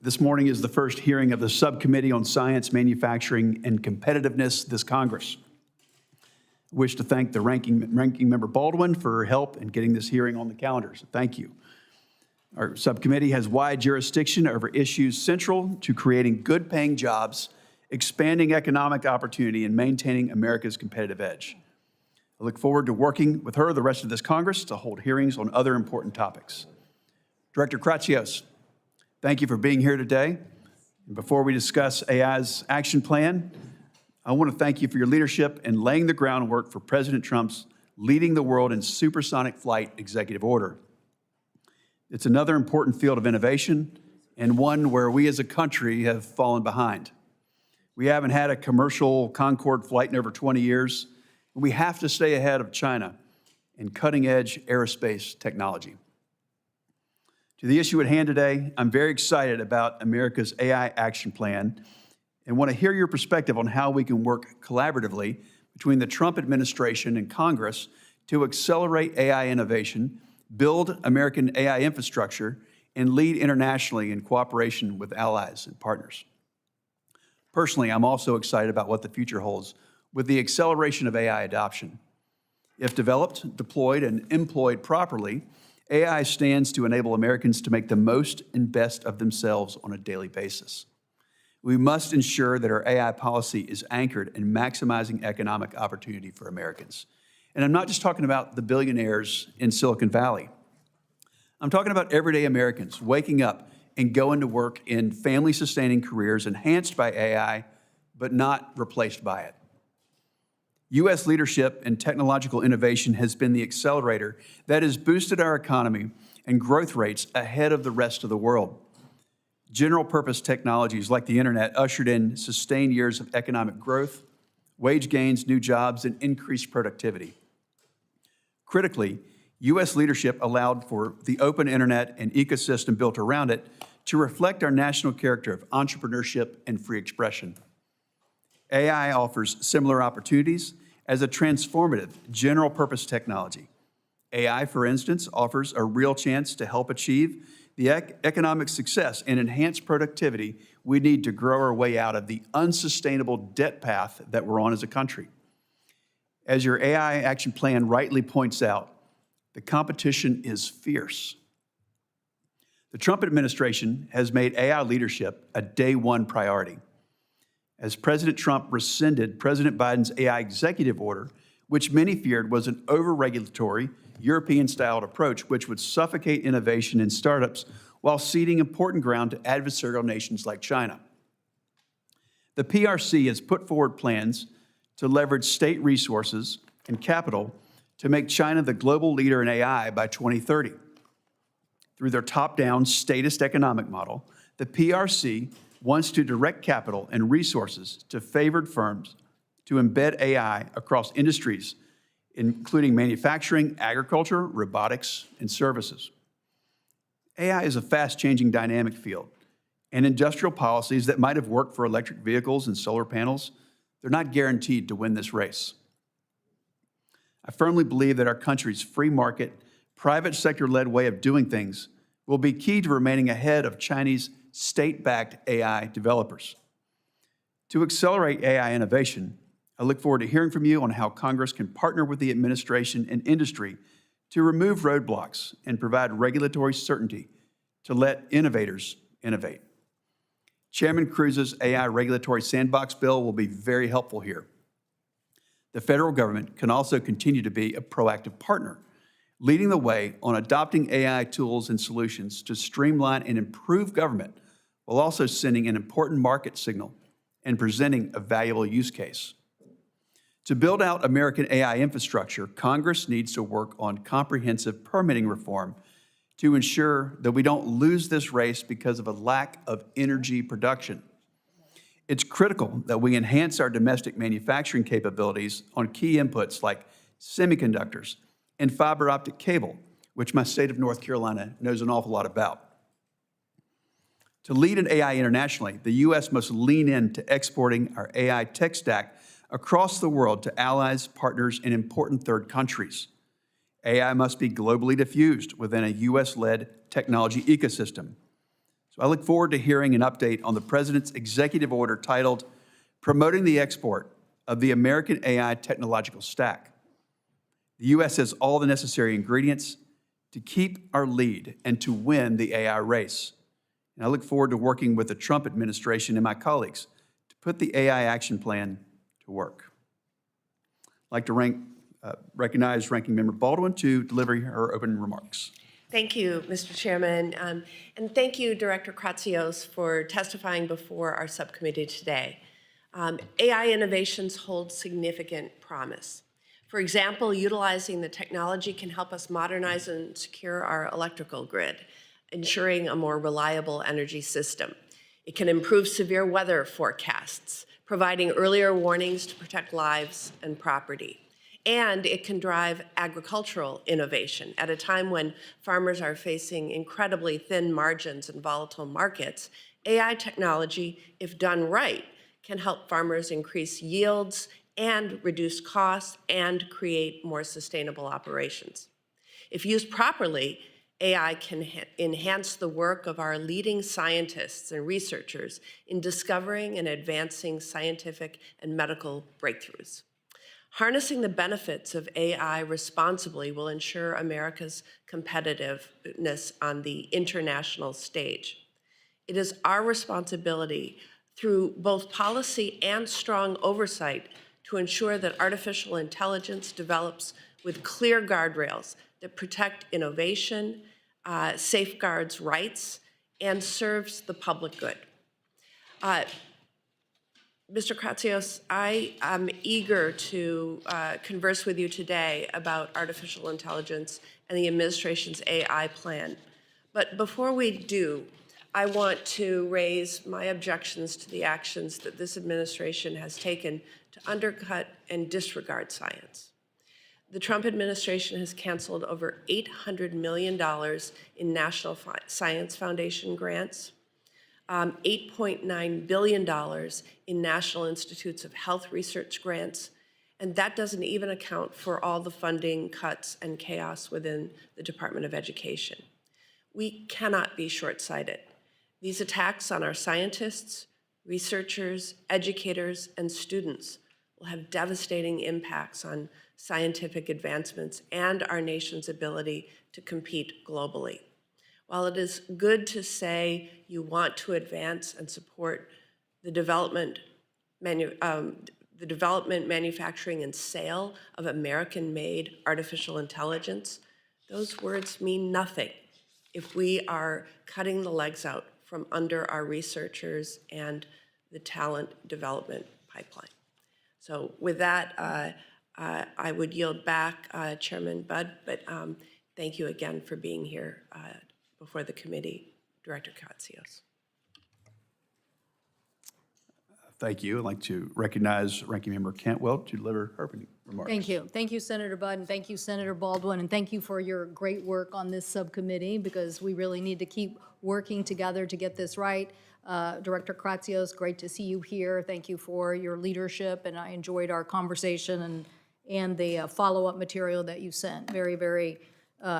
This morning is the first hearing of the Subcommittee on Science, Manufacturing, and Competitiveness this Congress. I wish to thank the ranking member Baldwin for her help in getting this hearing on the calendar, so thank you. Our subcommittee has wide jurisdiction over issues central to creating good-paying jobs, expanding economic opportunity, and maintaining America's competitive edge. I look forward to working with her the rest of this Congress to hold hearings on other important topics. Director Kratsios, thank you for being here today. And before we discuss AI's action plan, I want to thank you for your leadership in laying the groundwork for President Trump's leading the world in supersonic flight executive order. It's another important field of innovation and one where we as a country have fallen behind. We haven't had a commercial Concorde flight in over 20 years, and we have to stay ahead of China in cutting-edge aerospace technology. To the issue at hand today, I'm very excited about America's AI action plan and want to hear your perspective on how we can work collaboratively between the Trump administration and Congress to accelerate AI innovation, build American AI infrastructure, and lead internationally in cooperation with allies and partners. Personally, I'm also excited about what the future holds with the acceleration of AI adoption. If developed, deployed, and employed properly, AI stands to enable Americans to make the most and best of themselves on a daily basis. We must ensure that our AI policy is anchored in maximizing economic opportunity for Americans. And I'm not just talking about the billionaires in Silicon Valley. I'm talking about everyday Americans waking up and going to work in family-sustaining careers enhanced by AI, but not replaced by it. U.S. leadership in technological innovation has been the accelerator that has boosted our economy and growth rates ahead of the rest of the world. General-purpose technologies like the internet ushered in sustained years of economic growth, wage gains, new jobs, and increased productivity. Critically, U.S. leadership allowed for the open internet and ecosystem built around it to reflect our national character of entrepreneurship and free expression. AI offers similar opportunities as a transformative, general-purpose technology. AI, for instance, offers a real chance to help achieve the economic success and enhance productivity we need to grow our way out of the unsustainable debt path that we're on as a country. As your AI action plan rightly points out, the competition is fierce. The Trump administration has made AI leadership a day-one priority. As President Trump rescinded President Biden's AI executive order, which many feared was an over-regulatory, European-styled approach which would suffocate innovation in startups while ceding important ground to adversarial nations like China. The PRC has put forward plans to leverage state resources and capital to make China the global leader in AI by 2030. Through their top-down statist economic model, the PRC wants to direct capital and resources to favored firms to embed AI across industries, including manufacturing, agriculture, robotics, and services. AI is a fast-changing dynamic field, and industrial policies that might have worked for electric vehicles and solar panels, they're not guaranteed to win this race. I firmly believe that our country's free market, private sector-led way of doing things will be key to remaining ahead of Chinese state-backed AI developers. To accelerate AI innovation, I look forward to hearing from you on how Congress can partner with the administration and industry to remove roadblocks and provide regulatory certainty to let innovators innovate. Chairman Cruz's AI regulatory sandbox bill will be very helpful here. The federal government can also continue to be a proactive partner, leading the way on adopting AI tools and solutions to streamline and improve government while also sending an important market signal and presenting a valuable use case. To build out American AI infrastructure, Congress needs to work on comprehensive permitting reform to ensure that we don't lose this race because of a lack of energy production. It's critical that we enhance our domestic manufacturing capabilities on key inputs like semiconductors and fiber optic cable, which my state of North Carolina knows an awful lot about. To lead in AI internationally, the U.S. must lean into exporting our AI tech stack across the world to allies, partners, and important third countries. AI must be globally diffused within a U.S.-led technology ecosystem. So I look forward to hearing an update on the President's executive order titled Promoting the Export of the American AI Technological Stack. The U.S. has all the necessary ingredients to keep our lead and to win the AI race. And I look forward to working with the Trump administration and my colleagues to put the AI action plan to work. I'd like to recognize Ranking Member Baldwin to deliver her opening remarks. Thank you, Mr. Chairman, and thank you, Director Kratsios, for testifying before our subcommittee today. AI innovations hold significant promise. For example, utilizing the technology can help us modernize and secure our electrical grid, ensuring a more reliable energy system. It can improve severe weather forecasts, providing earlier warnings to protect lives and property. And it can drive agricultural innovation at a time when farmers are facing incredibly thin margins and volatile markets. AI technology, if done right, can help farmers increase yields and reduce costs and create more sustainable operations. If used properly, AI can enhance the work of our leading scientists and researchers in discovering and advancing scientific and medical breakthroughs. Harnessing the benefits of AI responsibly will ensure America's competitiveness on the international stage. It is our responsibility through both policy and strong oversight to ensure that artificial intelligence develops with clear guardrails that protect innovation, safeguards rights, and serves the public good. Mr. Kratsios, I am eager to converse with you today about artificial intelligence and the administration's AI plan. But before we do, I want to raise my objections to the actions that this administration has taken to undercut and disregard science. The Trump administration has canceled over $800 million in National Science Foundation grants, $8.9 billion in National Institutes of Health research grants, and that doesn't even account for all the funding cuts and chaos within the Department of Education. We cannot be short-sighted. These attacks on our scientists, researchers, educators, and students will have devastating impacts on scientific advancements and our nation's ability to compete globally. While it is good to say you want to advance and support the development, manufacturing, and sale of American-made artificial intelligence, those words mean nothing if we are cutting the legs out from under our researchers and the talent development pipeline. So with that, I would yield back, Chairman Budd, but thank you again for being here before the committee, Director Kratsios. Thank you. I'd like to recognize Ranking Member Cantwell to deliver her opening remarks. Thank you. Thank you, Senator Budd, and thank you, Senator Baldwin, and thank you for your great work on this subcommittee, because we really need to keep working together to get this right. Director Kratsios, great to see you here. Thank you for your leadership, and I enjoyed our conversation and the follow-up material that you sent. Very, very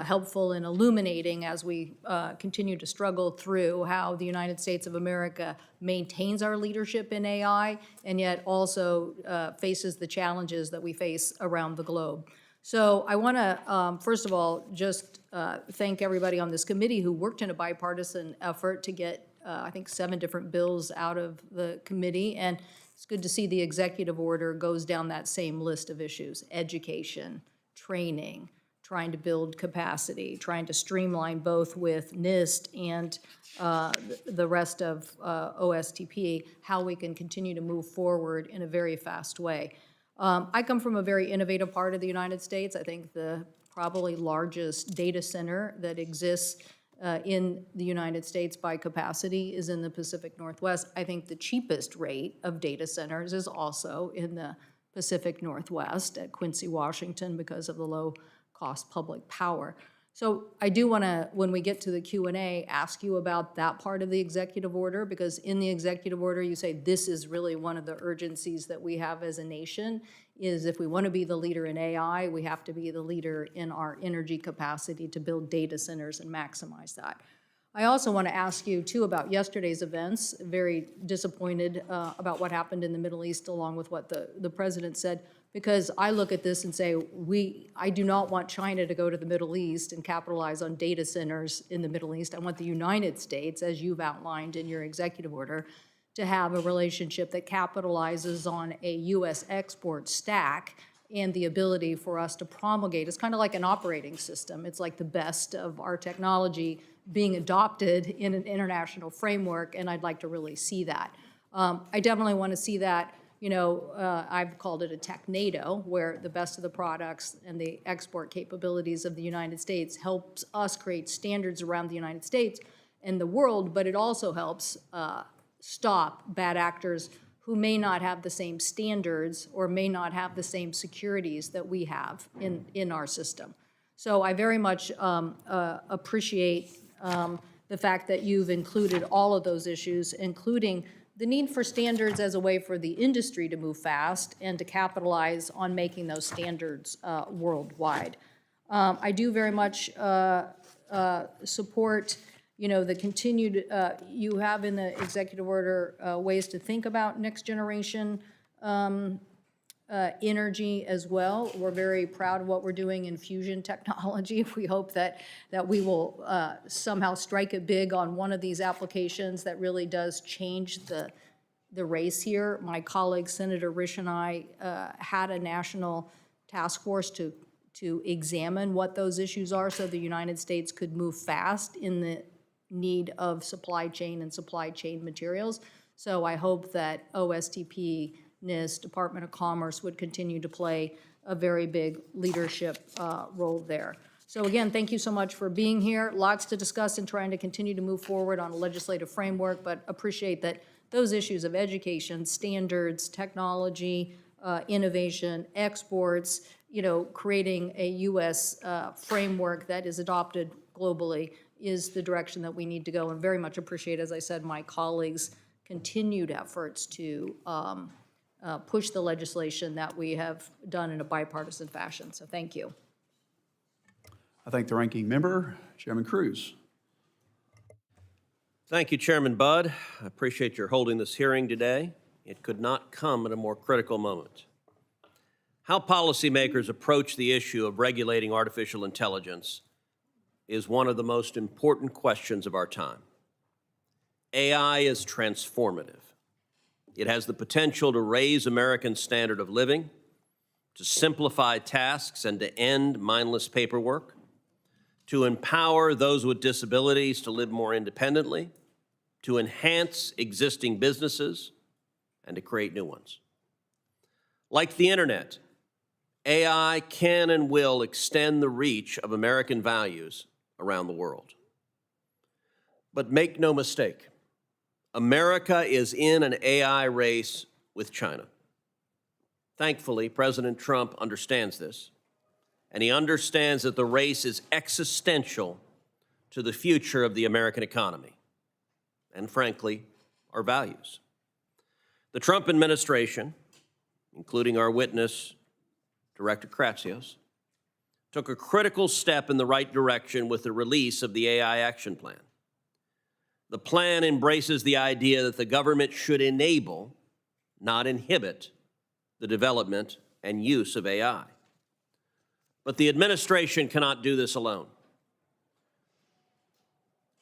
helpful and illuminating as we continue to struggle through how the United States of America maintains our leadership in AI and yet also faces the challenges that we face around the globe. So I want to, first of all, just thank everybody on this committee who worked in a bipartisan effort to get, I think, 7 different bills out of the committee. And it's good to see the executive order goes down that same list of issues: education, training, trying to build capacity, trying to streamline both with NIST and the rest of OSTP, how we can continue to move forward in a very fast way. I come from a very innovative part of the United States. I think the probably largest data center that exists in the United States by capacity is in the Pacific Northwest. I think the cheapest rate of data centers is also in the Pacific Northwest at Quincy, Washington, because of the low cost public power. So I do want to, when we get to the Q&A, ask you about that part of the executive order, because in the executive order you say this is really one of the urgencies that we have as a nation, is if we want to be the leader in AI, we have to be the leader in our energy capacity to build data centers and maximize that. I also want to ask you, too, about yesterday's events. Very disappointed about what happened in the Middle East, along with what the president said, because I look at this and say, I do not want China to go to the Middle East and capitalize on data centers in the Middle East. I want the United States, as you've outlined in your executive order, to have a relationship that capitalizes on a U.S. export stack and the ability for us to promulgate. It's kind of like an operating system. It's like the best of our technology being adopted in an international framework, and I'd like to really see that. I definitely want to see that, I've called it a tech NATO, where the best of the products and the export capabilities of the United States helps us create standards around the United States and the world, but it also helps stop bad actors who may not have the same standards or may not have the same securities that we have in our system. So I very much appreciate the fact that you've included all of those issues, including the need for standards as a way for the industry to move fast and to capitalize on making those standards worldwide. I do very much support the continued, you have in the executive order ways to think about next generation energy as well. We're very proud of what we're doing in fusion technology. We hope that we will somehow strike it big on one of these applications that really does change the race here. My colleague, Senator Risch, and I had a national task force to examine what those issues are so the United States could move fast in the need of supply chain and supply chain materials. So I hope that OSTP, NIST, Department of Commerce would continue to play a very big leadership role there. So again, thank you so much for being here. Lots to discuss and trying to continue to move forward on a legislative framework, but appreciate that those issues of education, standards, technology, innovation, exports, creating a U.S. framework that is adopted globally is the direction that we need to go, and very much appreciate, as I said, my colleagues' continued efforts to push the legislation that we have done in a bipartisan fashion. So thank you. I thank the ranking member, Chairman Cruz. Thank you, Chairman Budd. I appreciate your holding this hearing today. It could not come at a more critical moment. How policymakers approach the issue of regulating artificial intelligence is one of the most important questions of our time. AI is transformative. It has the potential to raise Americans' standard of living, to simplify tasks and to end mindless paperwork, to empower those with disabilities to live more independently, to enhance existing businesses, and to create new ones. Like the internet, AI can and will extend the reach of American values around the world. But make no mistake, America is in an AI race with China. Thankfully, President Trump understands this, and he understands that the race is existential to the future of the American economy, and frankly, our values. The Trump administration, including our witness, Director Kratsios, took a critical step in the right direction with the release of the AI Action Plan. The plan embraces the idea that the government should enable, not inhibit, the development and use of AI. But the administration cannot do this alone.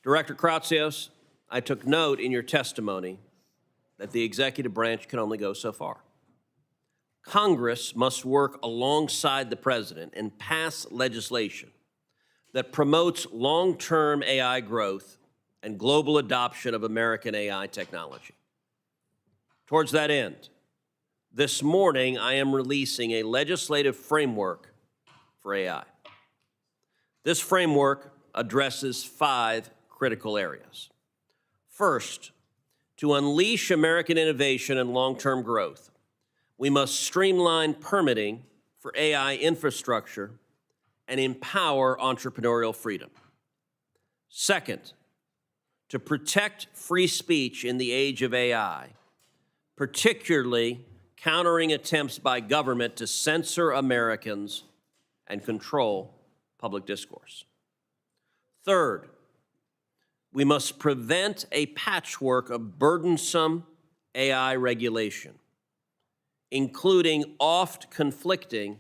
Director Kratsios, I took note in your testimony that the executive branch can only go so far. Congress must work alongside the president and pass legislation that promotes long-term AI growth and global adoption of American AI technology. Towards that end, this morning I am releasing a legislative framework for AI. This framework addresses 5 critical areas. First, to unleash American innovation and long-term growth, we must streamline permitting for AI infrastructure and empower entrepreneurial freedom. Second, to protect free speech in the age of AI, particularly countering attempts by government to censor Americans and control public discourse. Third, We must prevent a patchwork of burdensome AI regulation, including oft conflicting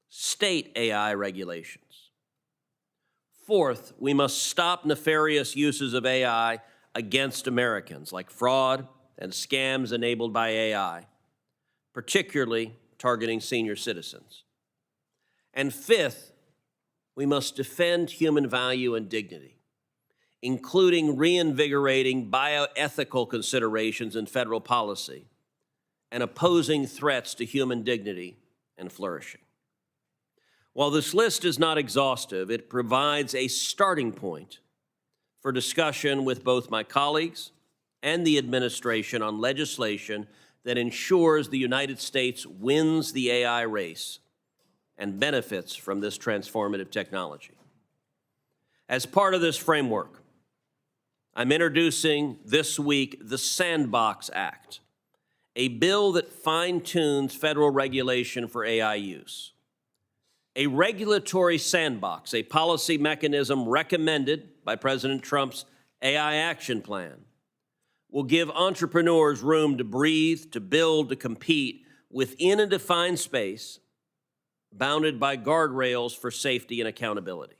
state AI regulations. Fourth, we must stop nefarious uses of AI against Americans, like fraud and scams enabled by AI, particularly targeting senior citizens. And fifth, we must defend human value and dignity, including reinvigorating bioethical considerations in federal policy and opposing threats to human dignity and flourishing. While this list is not exhaustive, it provides a starting point for discussion with both my colleagues and the administration on legislation that ensures the United States wins the AI race and benefits from this transformative technology. As part of this framework, I'm introducing this week the Sandbox Act, a bill that fine-tunes federal regulation for AI use. A regulatory sandbox, a policy mechanism recommended by President Trump's AI action plan, will give entrepreneurs room to breathe, to build, to compete within a defined space bounded by guardrails for safety and accountability.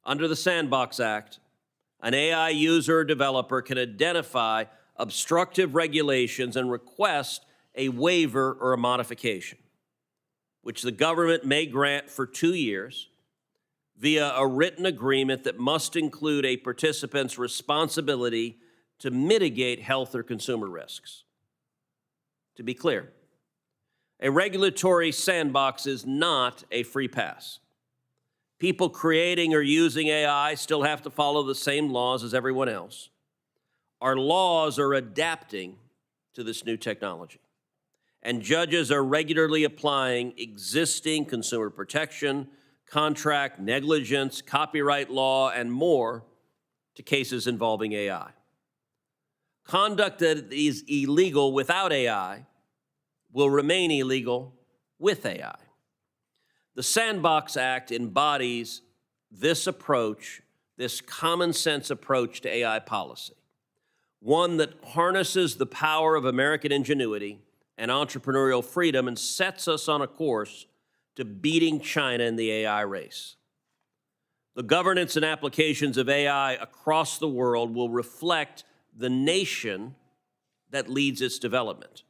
Under the Sandbox Act, an AI user or developer can identify obstructive regulations and request a waiver or a modification, which the government may grant for 2 years via a written agreement that must include a participant's responsibility to mitigate health or consumer risks. To be clear, a regulatory sandbox is not a free pass. People creating or using AI still have to follow the same laws as everyone else. Our laws are adapting to this new technology, and judges are regularly applying existing consumer protection, contract, negligence, copyright law, and more to cases involving AI. Conduct that is illegal without AI will remain illegal with AI. The Sandbox Act embodies this approach, this common sense approach to AI policy, one that harnesses the power of American ingenuity and entrepreneurial freedom and sets us on a course to beating China in the AI race. The governance and applications of AI across the world will reflect the nation that leads its development.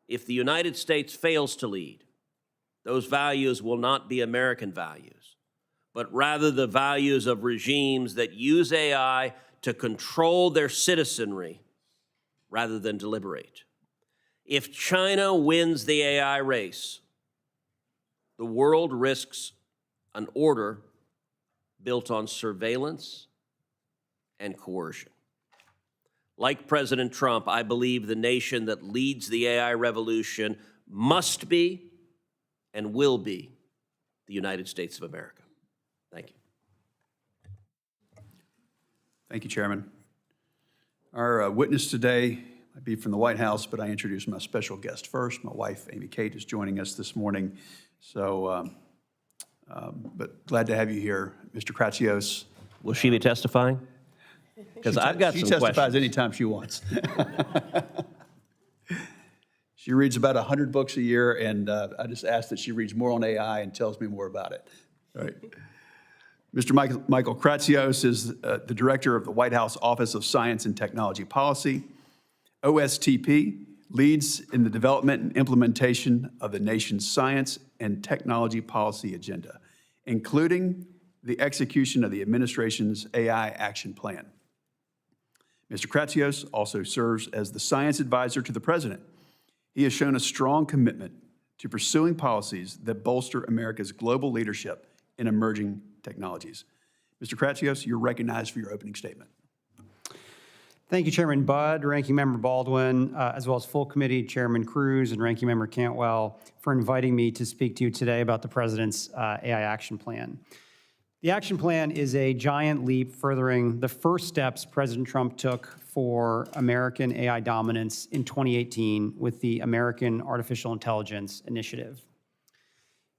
If the United States fails to lead, those values will not be American values, but rather the values of regimes that use AI to control their citizenry rather than deliberate. If China wins the AI race, the world risks an order built on surveillance and coercion. Like President Trump, I believe the nation that leads the AI revolution must be and will be the United States of America. Thank you. Thank you, Chairman. Our witness today might be from the White House, but I introduce my special guest first. My wife, Amy Kate, is joining us this morning. So, but glad to have you here, Mr. Kratsios. Will she be testifying? Because I've got some questions. She testifies anytime she wants. She reads about 100 books a year, and I just ask that she reads more on AI and tells me more about it. All right. Mr. Michael Kratsios is the director of the White House Office of Science and Technology Policy. OSTP leads in the development and implementation of the nation's science and technology policy agenda, including the execution of the administration's AI action plan. Mr. Kratsios also serves as the science advisor to the president. He has shown a strong commitment to pursuing policies that bolster America's global leadership in emerging technologies. Mr. Kratsios, you're recognized for your opening statement. Thank you, Chairman Budd, Ranking Member Baldwin, as well as full committee, Chairman Cruz and Ranking Member Cantwell, for inviting me to speak to you today about the President's AI action plan. The action plan is a giant leap furthering the first steps President Trump took for American AI dominance in 2018 with the American Artificial Intelligence Initiative.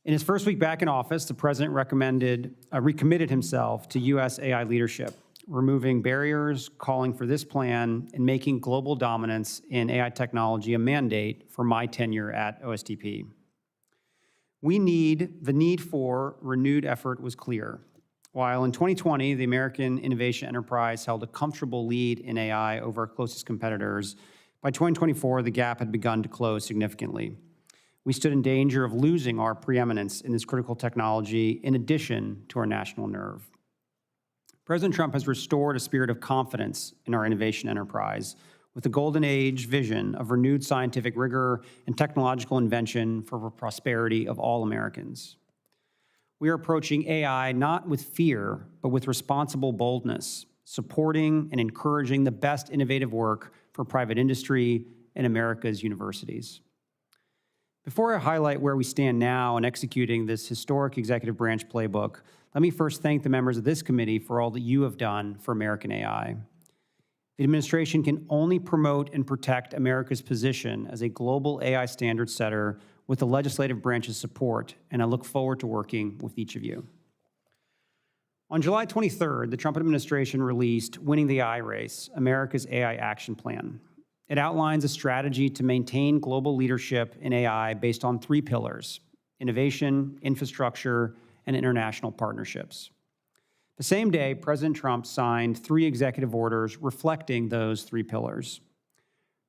In his first week back in office, the President recommitted himself to U.S. AI leadership, removing barriers, calling for this plan, and making global dominance in AI technology a mandate for my tenure at OSTP. The need for renewed effort was clear. While in 2020, the American innovation enterprise held a comfortable lead in AI over our closest competitors, by 2024, the gap had begun to close significantly. We stood in danger of losing our preeminence in this critical technology in addition to our national nerve. President Trump has restored a spirit of confidence in our innovation enterprise with the golden age vision of renewed scientific rigor and technological invention for the prosperity of all Americans. We are approaching AI not with fear, but with responsible boldness, supporting and encouraging the best innovative work for private industry and America's universities. Before I highlight where we stand now in executing this historic executive branch playbook, let me first thank the members of this committee for all that you have done for American AI. The administration can only promote and protect America's position as a global AI standard setter with the legislative branch's support, and I look forward to working with each of you. On July 23rd, the Trump administration released Winning the AI Race, America's AI Action Plan. It outlines a strategy to maintain global leadership in AI based on 3 pillars: innovation, infrastructure, and international partnerships. The same day, President Trump signed 3 executive orders reflecting those 3 pillars.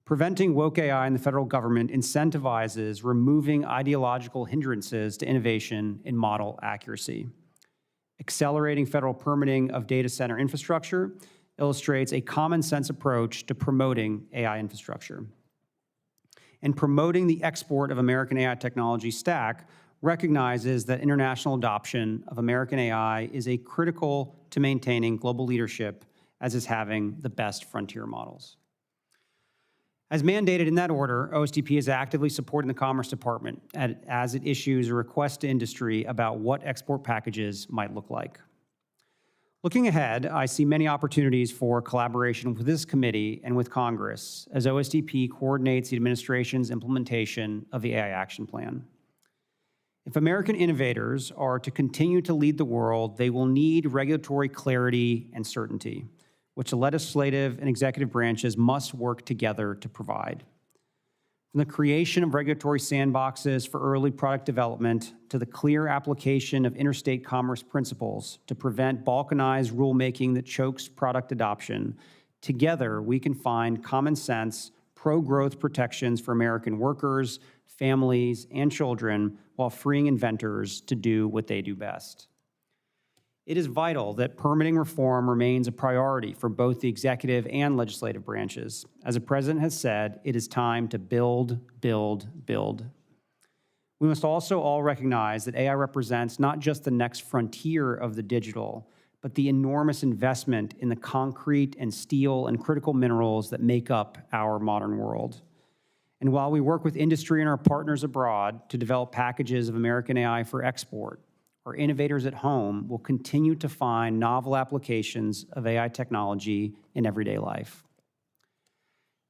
Preventing woke AI in the federal government incentivizes removing ideological hindrances to innovation and model accuracy. Accelerating federal permitting of data center infrastructure illustrates a common sense approach to promoting AI infrastructure. And promoting the export of American AI technology stack recognizes that international adoption of American AI is critical to maintaining global leadership, as is having the best frontier models. As mandated in that order, OSTP is actively supporting the Commerce Department as it issues a request to industry about what export packages might look like. Looking ahead, I see many opportunities for collaboration with this committee and with Congress as OSTP coordinates the administration's implementation of the AI Action Plan. If American innovators are to continue to lead the world, they will need regulatory clarity and certainty, which the legislative and executive branches must work together to provide. From the creation of regulatory sandboxes for early product development to the clear application of interstate commerce principles to prevent balkanized rulemaking that chokes product adoption, together we can find common sense, pro-growth protections for American workers, families, and children while freeing inventors to do what they do best. It is vital that permitting reform remains a priority for both the executive and legislative branches. As the president has said, it is time to build, build, build. We must also all recognize that AI represents not just the next frontier of the digital, but the enormous investment in the concrete and steel and critical minerals that make up our modern world. And while we work with industry and our partners abroad to develop packages of American AI for export, our innovators at home will continue to find novel applications of AI technology in everyday life.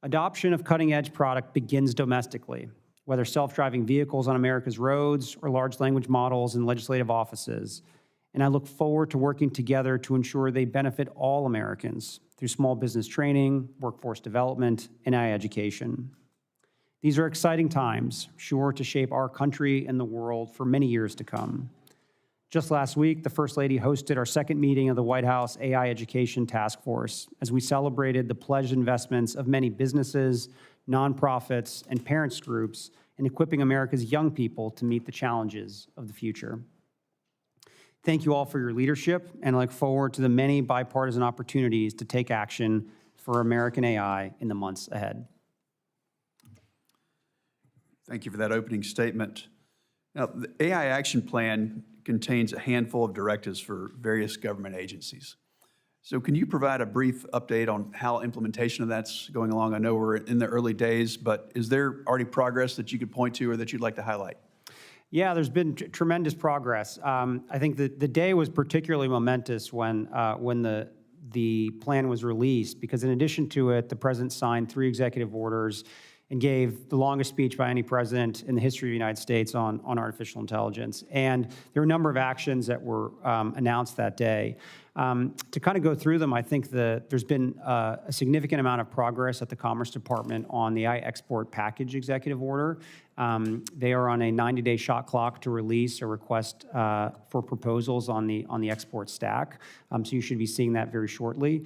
Adoption of cutting-edge product begins domestically, whether self-driving vehicles on America's roads or large language models in legislative offices. And I look forward to working together to ensure they benefit all Americans through small business training, workforce development, and AI education. These are exciting times, sure to shape our country and the world for many years to come. Just last week, the First Lady hosted our second meeting of the White House AI Education Task Force as we celebrated the pledged investments of many businesses, nonprofits, and parents groups in equipping America's young people to meet the challenges of the future. Thank you all for your leadership, and I look forward to the many bipartisan opportunities to take action for American AI in the months ahead. Thank you for that opening statement. Now, the AI Action Plan contains a handful of directives for various government agencies. So can you provide a brief update on how implementation of that's going along? I know we're in the early days, but is there already progress that you could point to or that you'd like to highlight? Yeah, there's been tremendous progress. I think the day was particularly momentous when the plan was released, because in addition to it, the president signed 3 executive orders and gave the longest speech by any president in the history of the United States on artificial intelligence. And there were a number of actions that were announced that day. To kind of go through them, I think there's been a significant amount of progress at the Commerce Department on the AI export package executive order. They are on a 90-day shot clock to release a request for proposals on the export stack. So you should be seeing that very shortly.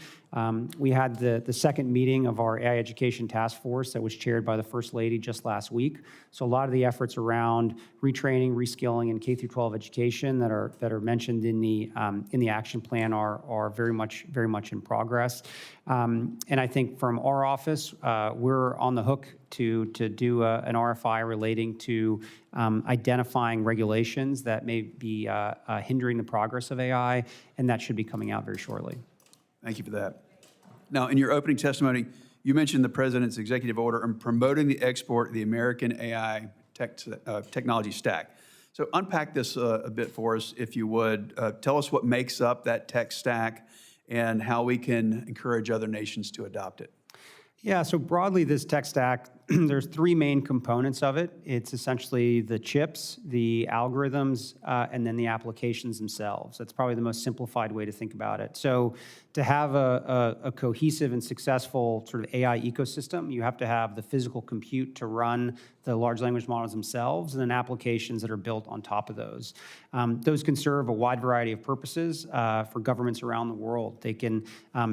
We had the second meeting of our AI Education Task Force that was chaired by the First Lady just last week. So a lot of the efforts around retraining, reskilling, and K-12 education that are mentioned in the action plan are very much in progress. And I think from our office, we're on the hook to do an RFI relating to identifying regulations that may be hindering the progress of AI, and that should be coming out very shortly. Thank you for that. Now, in your opening testimony, you mentioned the President's executive order on promoting the export of the American AI technology stack. So unpack this a bit for us, if you would. Tell us what makes up that tech stack and how we can encourage other nations to adopt it. Yeah, so broadly, this tech stack, there's three main components of it. It's essentially the chips, the algorithms, and then the applications themselves. That's probably the most simplified way to think about it. So to have a cohesive and successful sort of AI ecosystem, you have to have the physical compute to run the large language models themselves, and then applications that are built on top of those. Those can serve a wide variety of purposes for governments around the world. They can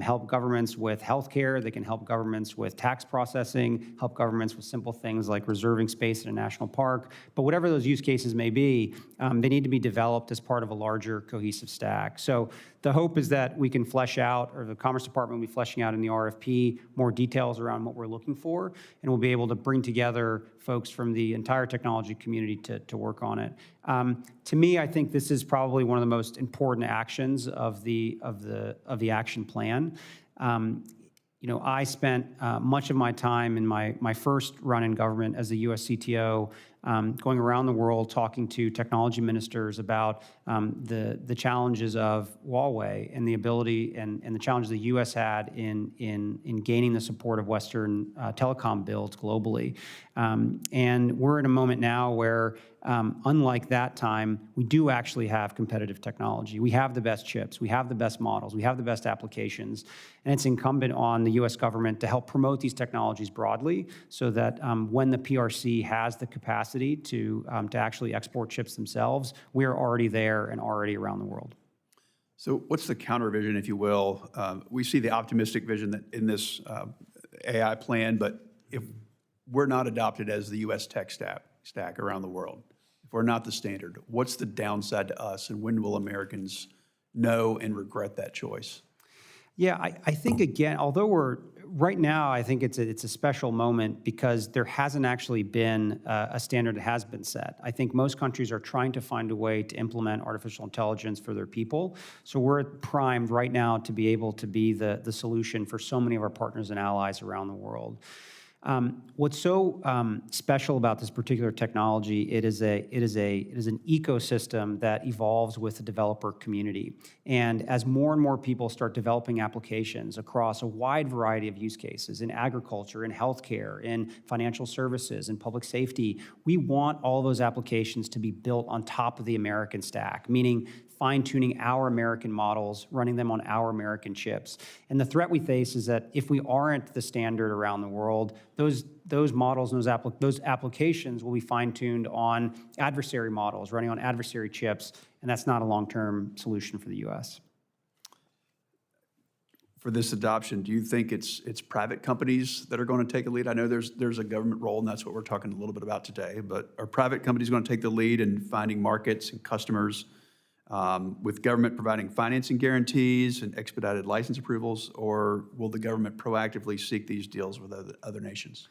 help governments with healthcare, they can help governments with tax processing, help governments with simple things like reserving space in a national park. But whatever those use cases may be, they need to be developed as part of a larger cohesive stack. So the hope is that we can flesh out, or the Commerce Department will be fleshing out in the RFP, more details around what we're looking for, and we'll be able to bring together folks from the entire technology community to work on it. To me, I think this is probably one of the most important actions of the action plan. You know, I spent much of my time in my first run in government as the U.S. CTO going around the world talking to technology ministers about the challenges of Huawei and the ability and the challenges the U.S. had in gaining the support of Western telecom builds globally. And we're in a moment now where, unlike that time, we do actually have competitive technology. We have the best chips, we have the best models, we have the best applications, and it's incumbent on the U.S. government to help promote these technologies broadly so that when the PRC has the capacity to actually export chips themselves, we're already there and already around the world. So what's the counter vision, if you will? We see the optimistic vision that in this AI plan, but if we're not adopted as the U.S. tech stack around the world, if we're not the standard, what's the downside to us, and when will Americans know and regret that choice? Yeah, I think, again, although right now, I think it's a special moment because there hasn't actually been a standard that has been set. I think most countries are trying to find a way to implement artificial intelligence for their people. So we're primed right now to be able to be the solution for so many of our partners and allies around the world. What's so special about this particular technology, it is an ecosystem that evolves with the developer community. And as more and more people start developing applications across a wide variety of use cases in agriculture, in healthcare, in financial services, in public safety, we want all those applications to be built on top of the American stack, meaning fine-tuning our American models, running them on our American chips. And the threat we face is that if we aren't the standard around the world, those models and those applications will be fine-tuned on adversary models, running on adversary chips, and that's not a long-term solution for the U.S. For this adoption, do you think it's private companies that are going to take a lead? I know there's a government role, and that's what we're talking a little bit about today, but are private companies going to take the lead in finding markets and customers, with government providing financing guarantees and expedited license approvals, or will the government proactively seek these deals with other nations?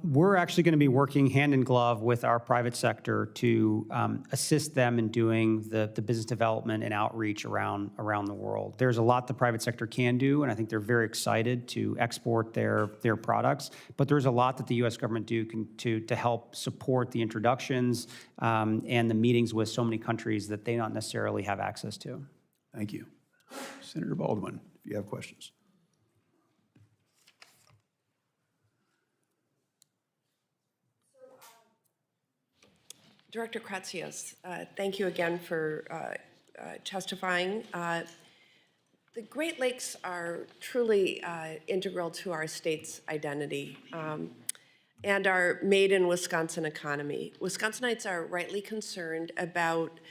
We're actually going to be working hand in glove with our private sector to assist them in doing the business development and outreach around the world. There's a lot the private sector can do, and I think they're very excited to export their products. But there's a lot that the U.S. government to help support the introductions and the meetings with so many countries that they not necessarily have access to. Thank you. Senator Baldwin, if you have questions. Director Kratsios, thank you again for testifying. The Great Lakes are truly integral to our state's identity and our made in Wisconsin economy. Wisconsinites are rightly concerned about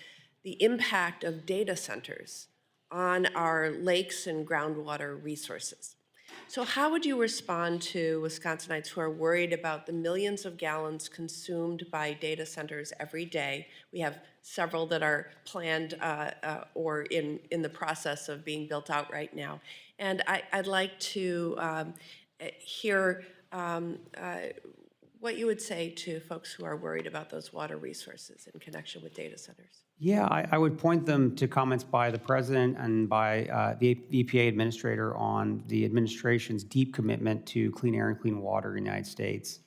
the impact of data centers on our lakes and groundwater resources. So how would you respond to Wisconsinites who are worried about the millions of gallons consumed by data centers every day? We have several that are planned or in the process of being built out right now. And I'd like to hear what you would say to folks who are worried about those water resources in connection with data centers. Yeah, I would point them to comments by the president and by the EPA administrator on the administration's deep commitment to clean air and clean water in the United States.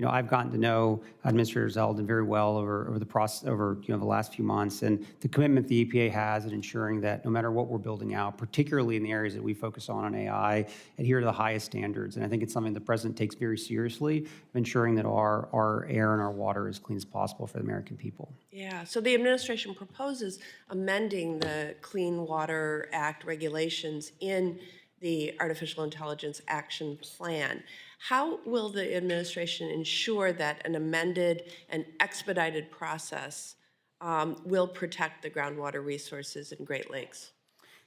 I've gotten to know Administrator Zeldin very well over the process, over the last few months, and the commitment the EPA has in ensuring that no matter what we're building out, particularly in the areas that we focus on AI, adhere to the highest standards. And I think it's something the president takes very seriously, of ensuring that our air and our water is as clean as possible for the American people. Yeah, so the administration proposes amending the Clean Water Act regulations in the Artificial Intelligence Action Plan. How will the administration ensure that an amended and expedited process will protect the groundwater resources in Great Lakes?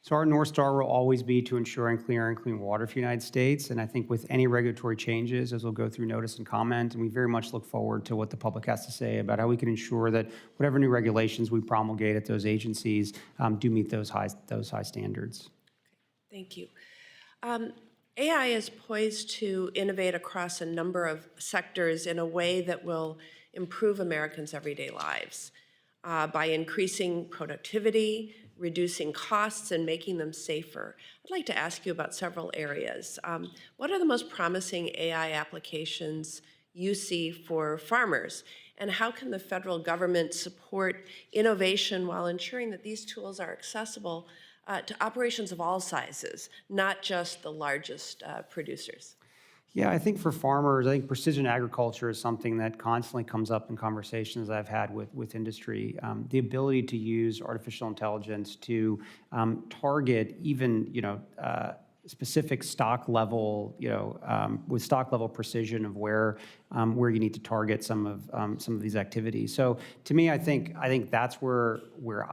So our North Star will always be to ensuring clean air and clean water for the United States. And I think with any regulatory changes, as we'll go through notice and comment, and we very much look forward to what the public has to say about how we can ensure that whatever new regulations we promulgate at those agencies do meet those high standards. Thank you. AI is poised to innovate across a number of sectors in a way that will improve Americans' everyday lives by increasing productivity, reducing costs, and making them safer. I'd like to ask you about several areas. What are the most promising AI applications you see for farmers? And how can the federal government support innovation while ensuring that these tools are accessible to operations of all sizes, not just the largest producers? Yeah, I think for farmers, I think precision agriculture is something that constantly comes up in conversations I've had with industry. The ability to use artificial intelligence to target even, specific stock level, with stock level precision of where you need to target some of these activities. So to me, I think that's where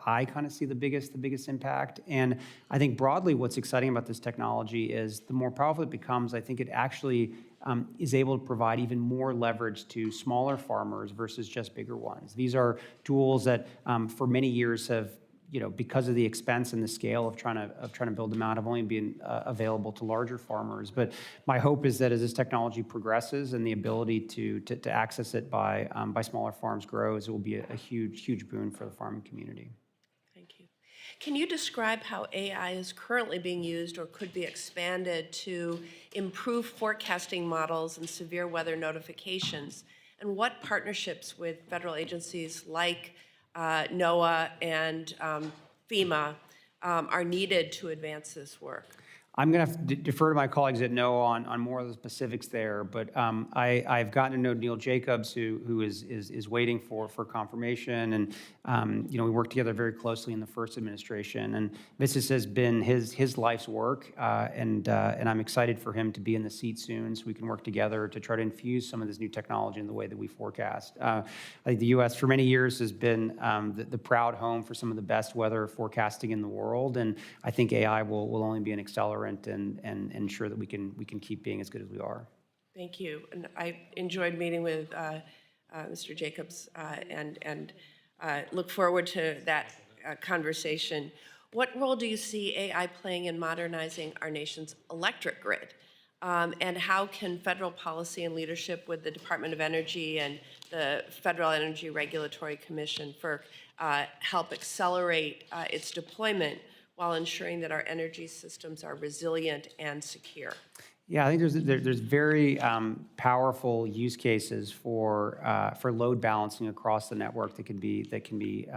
I kind of see the biggest impact. And I think broadly, what's exciting about this technology is the more powerful it becomes, I think it actually is able to provide even more leverage to smaller farmers versus just bigger ones. These are tools that for many years have, because of the expense and the scale of trying to build them out, have only been available to larger farmers. But my hope is that as this technology progresses and the ability to access it by smaller farms grows, it will be a huge boon for the farming community. Thank you. Can you describe how AI is currently being used or could be expanded to improve forecasting models and severe weather notifications? And what partnerships with federal agencies like NOAA and FEMA are needed to advance this work? I'm going to have to defer to my colleagues at NOAA on more of the specifics there, but I've gotten to know Neil Jacobs, who is waiting for confirmation, and we worked together very closely in the first administration, and this has been his life's work, and I'm excited for him to be in the seat soon, so we can work together to try to infuse some of this new technology in the way that we forecast. I think the U.S. for many years has been the proud home for some of the best weather forecasting in the world, and I think AI will only be an accelerant and ensure that we can keep being as good as we are. Thank you. And I enjoyed meeting with Mr. Jacobs and look forward to that conversation. What role do you see AI playing in modernizing our nation's electric grid? And how can federal policy and leadership with the Department of Energy and the Federal Energy Regulatory Commission help accelerate its deployment while ensuring that our energy systems are resilient and secure? Yeah, I think there's very powerful use cases for load balancing across the network that can be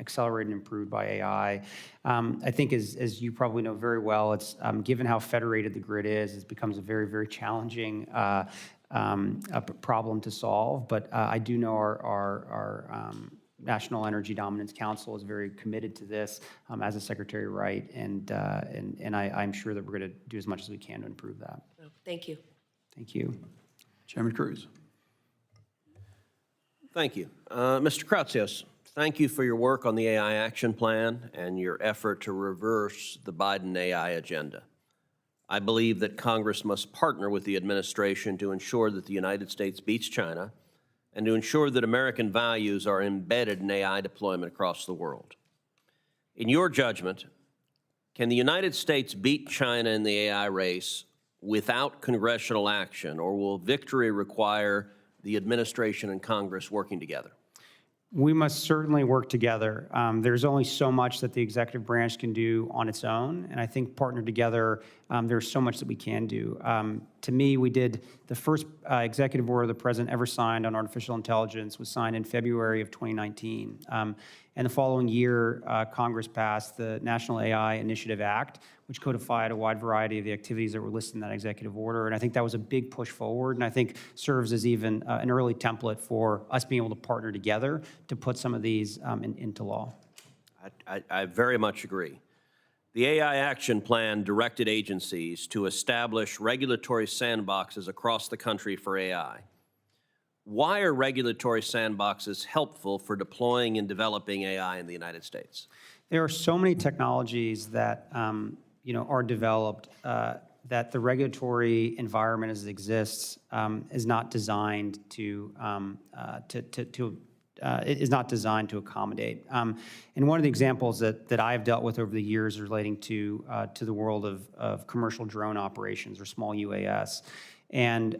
accelerated and improved by AI. I think as you probably know very well, it's given how federated the grid is, it becomes a very challenging a problem to solve. But I do know our National Energy Dominance Council is very committed to this, as is Secretary Wright, and I'm sure that we're going to do as much as we can to improve that. Thank you. Thank you. Chairman Cruz. Thank you. Mr. Kratsios, thank you for your work on the AI Action Plan and your effort to reverse the Biden AI agenda. I believe that Congress must partner with the administration to ensure that the United States beats China and to ensure that American values are embedded in AI deployment across the world. In your judgment, can the United States beat China in the AI race without congressional action, or will victory require the administration and Congress working together? We must certainly work together. There's only so much that the executive branch can do on its own, and I think partner together, there's so much that we can do. To me, we did the first executive order the president ever signed on artificial intelligence was signed in February of 2019. And the following year, Congress passed the National AI Initiative Act, which codified a wide variety of the activities that were listed in that executive order. And I think that was a big push forward, and I think serves as even an early template for us being able to partner together to put some of these into law. I very much agree. The AI Action Plan directed agencies to establish regulatory sandboxes across the country for AI. Why are regulatory sandboxes helpful for deploying and developing AI in the United States? There are so many technologies that are developed that the regulatory environment as it exists is not designed to is not designed to accommodate. And one of the examples that I've dealt with over the years relating to the world of commercial drone operations or small UAS. And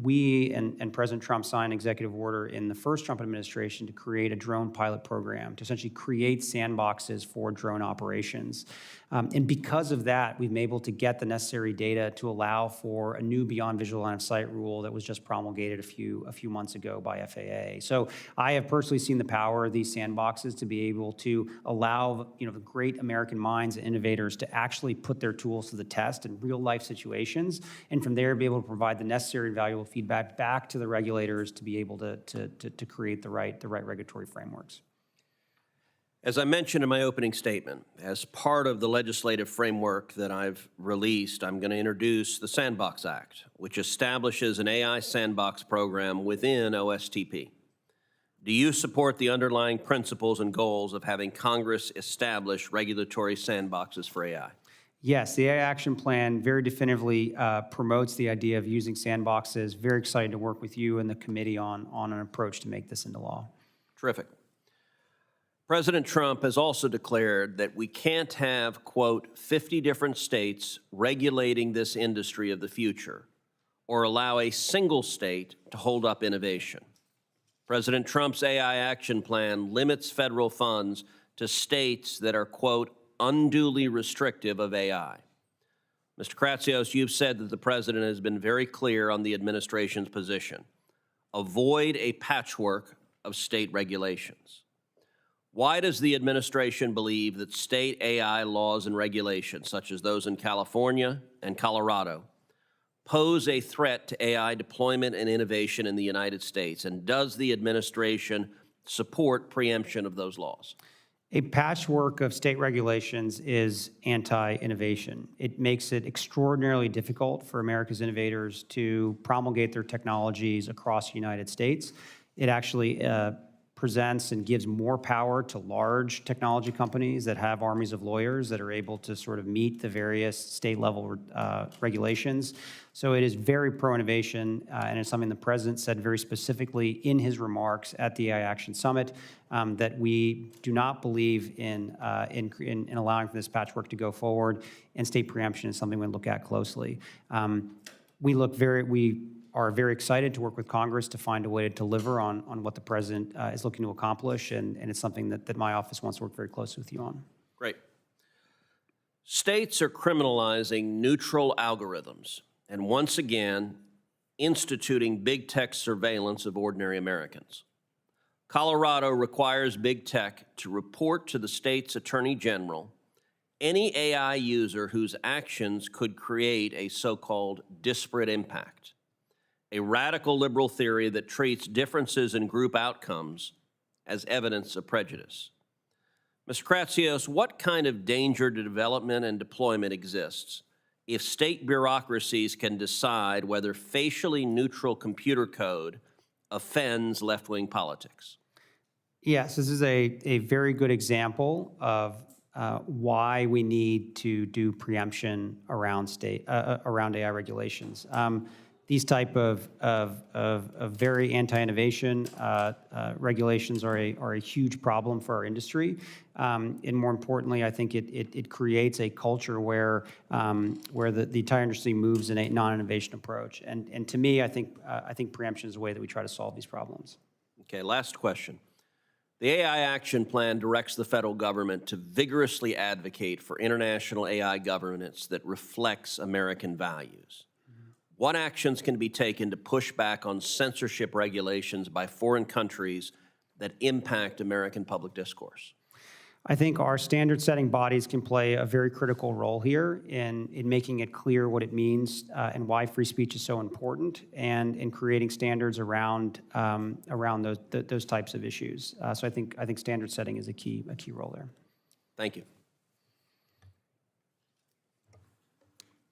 we and President Trump signed an executive order in the first Trump administration to create a drone pilot program to essentially create sandboxes for drone operations. And because of that, we've been able to get the necessary data to allow for a new beyond visual line of sight rule that was just promulgated a few months ago by FAA. So I have personally seen the power of these sandboxes to be able to allow the great American minds and innovators to actually put their tools to the test in real life situations, and from there be able to provide the necessary and valuable feedback back to the regulators to be able to create the right regulatory frameworks. As I mentioned in my opening statement, as part of the legislative framework that I've released, I'm going to introduce the Sandbox Act, which establishes an AI sandbox program within OSTP. Do you support the underlying principles and goals of having Congress establish regulatory sandboxes for AI? Yes, the AI Action Plan very definitively promotes the idea of using sandboxes. Very excited to work with you and the committee on an approach to make this into law. Terrific. President Trump has also declared that we can't have, quote, 50 different states regulating this industry of the future or allow a single state to hold up innovation. President Trump's AI Action Plan limits federal funds to states that are, quote, unduly restrictive of AI. Mr. Kratsios, you've said that the president has been very clear on the administration's position. Avoid a patchwork of state regulations. Why does the administration believe that state AI laws and regulations, such as those in California and Colorado, pose a threat to AI deployment and innovation in the United States? And does the administration support preemption of those laws? A patchwork of state regulations is anti-innovation. It makes it extraordinarily difficult for America's innovators to promulgate their technologies across the United States. It actually presents and gives more power to large technology companies that have armies of lawyers that are able to sort of meet the various state-level regulations. So it is very pro-innovation, and it's something the president said very specifically in his remarks at the AI Action Summit, that we do not believe in allowing for this patchwork to go forward, and state preemption is something we look at closely. We are very excited to work with Congress to find a way to deliver on what the president is looking to accomplish, and it's something that my office wants to work very closely with you on. Great. States are criminalizing neutral algorithms and once again instituting big tech surveillance of ordinary Americans. Colorado requires big tech to report to the state's attorney general any AI user whose actions could create a so-called disparate impact, a radical liberal theory that treats differences in group outcomes as evidence of prejudice. Mr. Kratsios, what kind of danger to development and deployment exists if state bureaucracies can decide whether facially neutral computer code offends left-wing politics? Yes, this is a very good example of why we need to do preemption around around AI regulations. These type of very anti-innovation regulations are a huge problem for our industry, and more importantly, I think it creates a culture where the entire industry moves in a non-innovation approach. And to me, I think preemption is a way that we try to solve these problems. Okay, last question. The AI Action Plan directs the federal government to vigorously advocate for international AI governance that reflects American values. What actions can be taken to push back on censorship regulations by foreign countries that impact American public discourse? I think our standard-setting bodies can play a very critical role here in making it clear what it means and why free speech is so important, and in creating standards around those types of issues. So I think standard setting is a key role there. Thank you.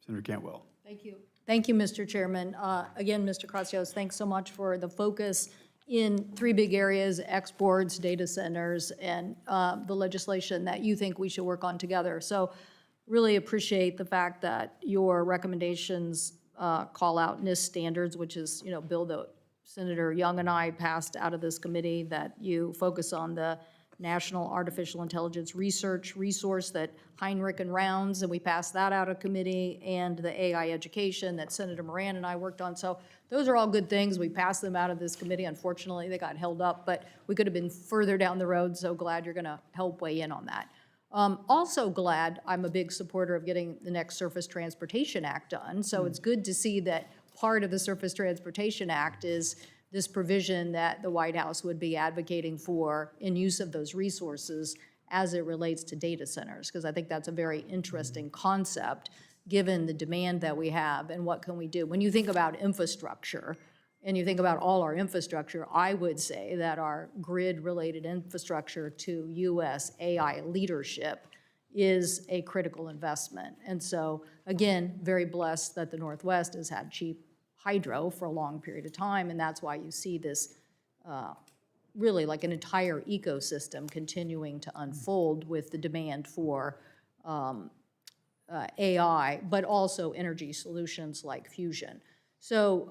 Senator Cantwell. Thank you. Thank you, Mr. Chairman. Again, Mr. Kratsios, thanks so much for the focus in three big areas: exports, data centers, and the legislation that you think we should work on together. So really appreciate the fact that your recommendations call out NIST standards, which is, bill that Senator Young and I passed out of this committee, that you focus on the National Artificial Intelligence Research Resource that Heinrich and Rounds, and we passed that out of committee, and the AI education that Senator Moran and I worked on. So those are all good things. We passed them out of this committee. Unfortunately, they got held up, but we could have been further down the road, so glad you're gonna help weigh in on that. Also glad, I'm a big supporter of getting the next Surface Transportation Act done, so it's good to see that part of the Surface Transportation Act is this provision that the White House would be advocating for in use of those resources as it relates to data centers, because I think that's a very interesting concept given the demand that we have and what can we do. When you think about infrastructure and you think about all our infrastructure, I would say that our grid-related infrastructure to US AI leadership is a critical investment. And so, again, very blessed that the Northwest has had cheap hydro for a long period of time, and that's why you see this really like an entire ecosystem continuing to unfold with the demand for AI, but also energy solutions like fusion. So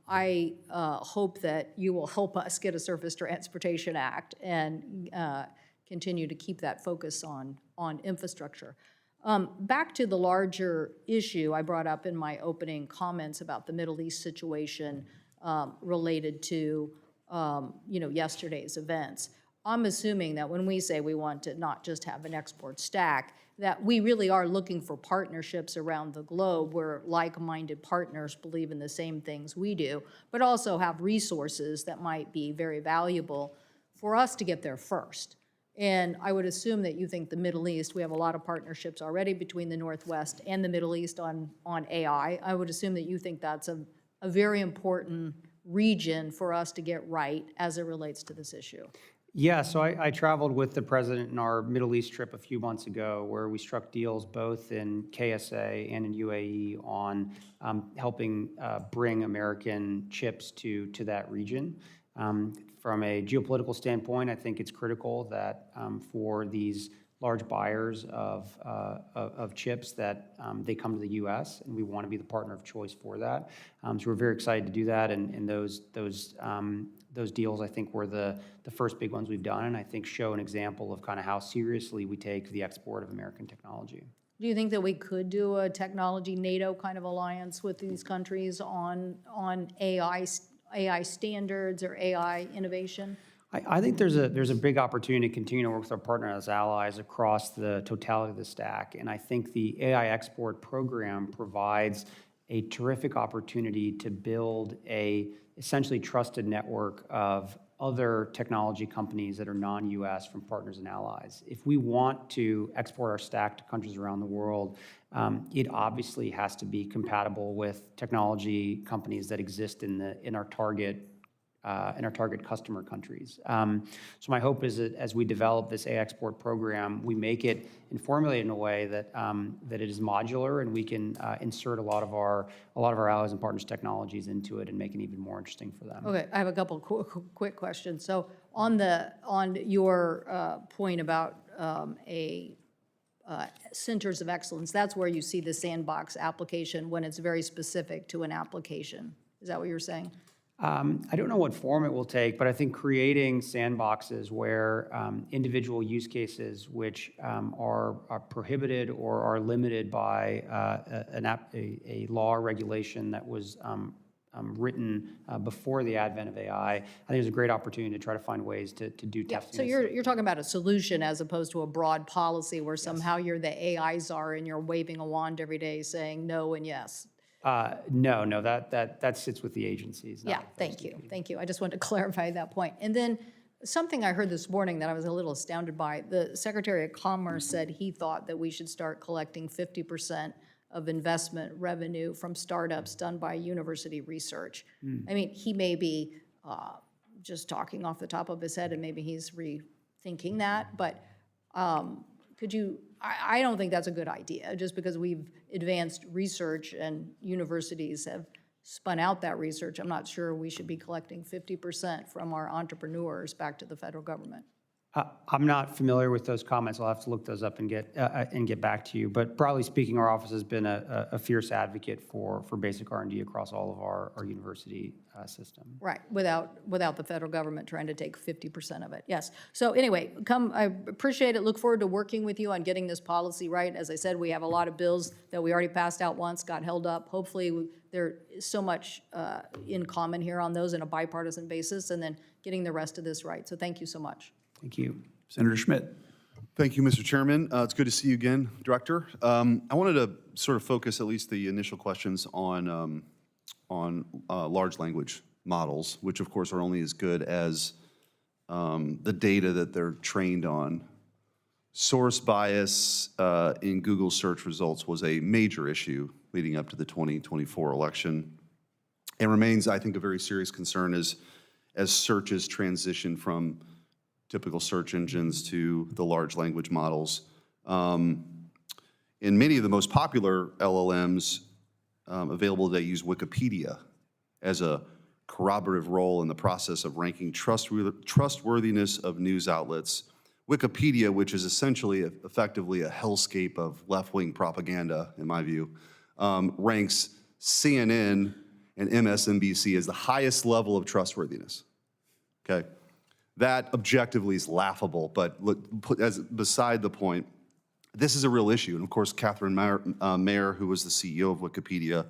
I hope that you will help us get a Surface Transportation Act and continue to keep that focus on infrastructure. Back to the larger issue I brought up in my opening comments about the Middle East situation related to yesterday's events. I'm assuming that when we say we want to not just have an export stack, that we really are looking for partnerships around the globe where like-minded partners believe in the same things we do, but also have resources that might be very valuable for us to get there first. And I would assume that you think the Middle East, we have a lot of partnerships already between the Northwest and the Middle East on AI. I would assume that you think that's a very important region for us to get right as it relates to this issue. Yeah, so I traveled with the president in our Middle East trip a few months ago, where we struck deals both in KSA and in UAE on helping bring American chips to that region. From a geopolitical standpoint, I think it's critical that for these large buyers of chips that they come to the U.S., and we want to be the partner of choice for that. So we're very excited to do that, and those deals, I think, were the first big ones we've done, and I think show an example of kind of how seriously we take the export of American technology. Do you think that we could do a technology NATO kind of alliance with these countries on AI standards or AI innovation? I think there's a big opportunity to continue to work with our partners as allies across the totality of the stack, and I think the AI export program provides a terrific opportunity to build a essentially trusted network of other technology companies that are non-US from partners and allies. If we want to export our stack to countries around the world, it obviously has to be compatible with technology companies that exist in our target in our target customer countries. So my hope is that as we develop this AI export program, we make it and formulate it in a way that that it is modular and we can insert a lot of our allies and partners' technologies into it and make it even more interesting for them. Okay, I have a couple quick questions. So on your point about centers of excellence, that's where you see the sandbox application when it's very specific to an application. Is that what you're saying? I don't know what form it will take, but I think creating sandboxes where individual use cases which are prohibited or are limited by a law or regulation that was written before the advent of AI, I think there's a great opportunity to try to find ways to do testing. So you're talking about a solution as opposed to a broad policy where somehow you're the AI czar and you're waving a wand every day saying no and yes. No, that sits with the agencies. Yeah, thank you. I just wanted to clarify that point. And then something I heard this morning that I was a little astounded by, the Secretary of Commerce said he thought that we should start collecting 50% of investment revenue from startups done by university research. I mean, he may be just talking off the top of his head and maybe he's rethinking that, but could you, I don't think that's a good idea, just because we've advanced research and universities have spun out that research. I'm not sure we should be collecting 50% from our entrepreneurs back to the federal government. I'm not familiar with those comments. I'll have to look those up and get back to you. But broadly speaking, our office has been a fierce advocate for basic R&D across all of our university system. Right, without the federal government trying to take 50% of it, yes. So anyway, I appreciate it, look forward to working with you on getting this policy right. As I said, we have a lot of bills that we already passed out once, got held up. Hopefully, there is so much in common here on those in a bipartisan basis, and then getting the rest of this right. So thank you so much. Thank you. Senator Schmidt. Thank you, Mr. Chairman. It's good to see you again, Director. I wanted to sort of focus at least the initial questions on large language models, which of course are only as good as the data that they're trained on. Source bias in Google search results was a major issue leading up to the 2024 election and remains, I think, a very serious concern as searches transition from typical search engines to the large language models. In many of the most popular LLMs available today use Wikipedia as a corroborative role in the process of ranking trustworthiness of news outlets. Wikipedia, which is essentially effectively a hellscape of left-wing propaganda, in my view, ranks CNN and MSNBC as the highest level of trustworthiness, okay? That objectively is laughable, but look, as beside the point, this is a real issue. And of course, Catherine Mayer, who was the CEO of Wikipedia,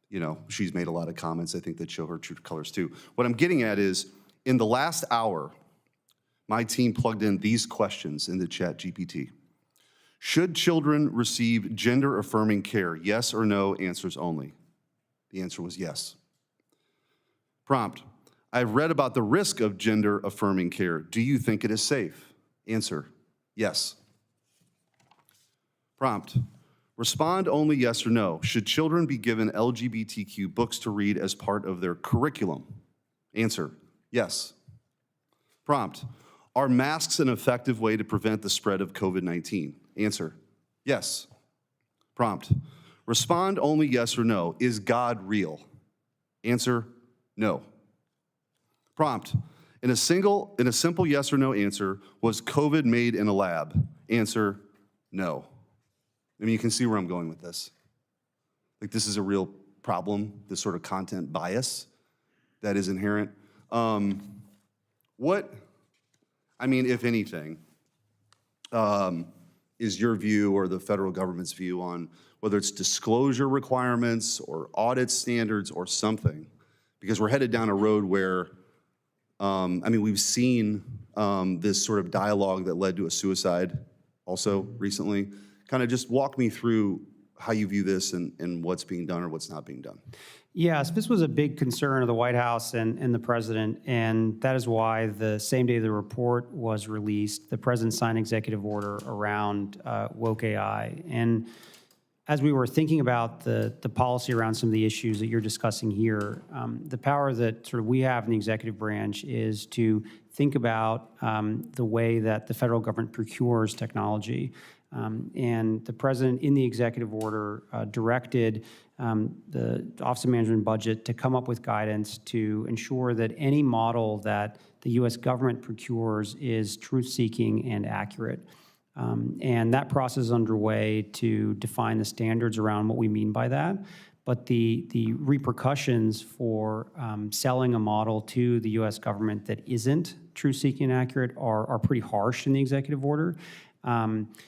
you know, she's made a lot of comments, I think, that show her true colors too. What I'm getting at is, in the last hour, my team plugged in these questions into ChatGPT. Should children receive gender-affirming care? Yes or no, answers only. The answer was yes. Prompt. I've read about the risk of gender-affirming care. Do you think it is safe? Answer, yes. Prompt, respond only yes or no. Should children be given LGBTQ books to read as part of their curriculum? Answer, yes. Prompt, are masks an effective way to prevent the spread of COVID-19? Answer, yes. Prompt, respond only yes or no. Is God real? Answer, no. Prompt, in a simple yes or no answer, was COVID made in a lab? Answer, no. I mean, you can see where I'm going with this. Like, this is a real problem, this sort of content bias that is inherent. What, I mean, if anything, is your view or the federal government's view on whether it's disclosure requirements or audit standards or something? Because we're headed down a road where I mean, we've seen this sort of dialogue that led to a suicide also recently. Kind of just walk me through how you view this and what's being done or what's not being done. Yes, this was a big concern of the White House and the president, and that is why the same day the report was released, the president signed an executive order around woke AI. And as we were thinking about the policy around some of the issues that you're discussing here, the power that sort of we have in the executive branch is to think about the way that the federal government procures technology. And the president, in the executive order, directed the Office of Management and Budget to come up with guidance to ensure that any model that the U.S. government procures is truth-seeking and accurate. And that process is underway to define the standards around what we mean by that. But the repercussions for selling a model to the U.S. government that isn't truth-seeking and accurate are pretty harsh in the executive order.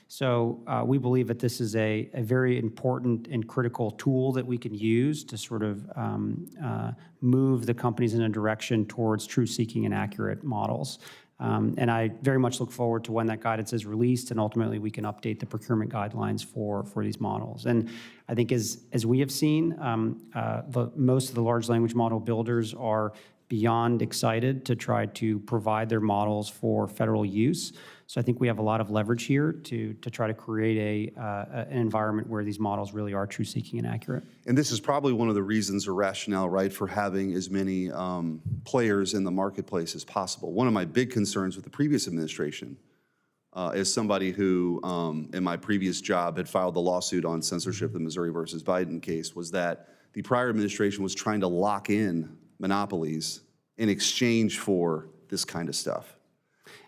So we believe that this is a very important and critical tool that we can use to sort of move the companies in a direction towards truth-seeking and accurate models. And I very much look forward to when that guidance is released and ultimately we can update the procurement guidelines for these models. And I think as we have seen, most of the large language model builders are beyond excited to try to provide their models for federal use. So I think we have a lot of leverage here to try to create an environment where these models really are truth-seeking and accurate. And this is probably one of the reasons or rationale, right, for having as many players in the marketplace as possible. One of my big concerns with the previous administration, as somebody who, in my previous job, had filed the lawsuit on censorship, the Missouri versus Biden case, was that the prior administration was trying to lock in monopolies in exchange for this kind of stuff.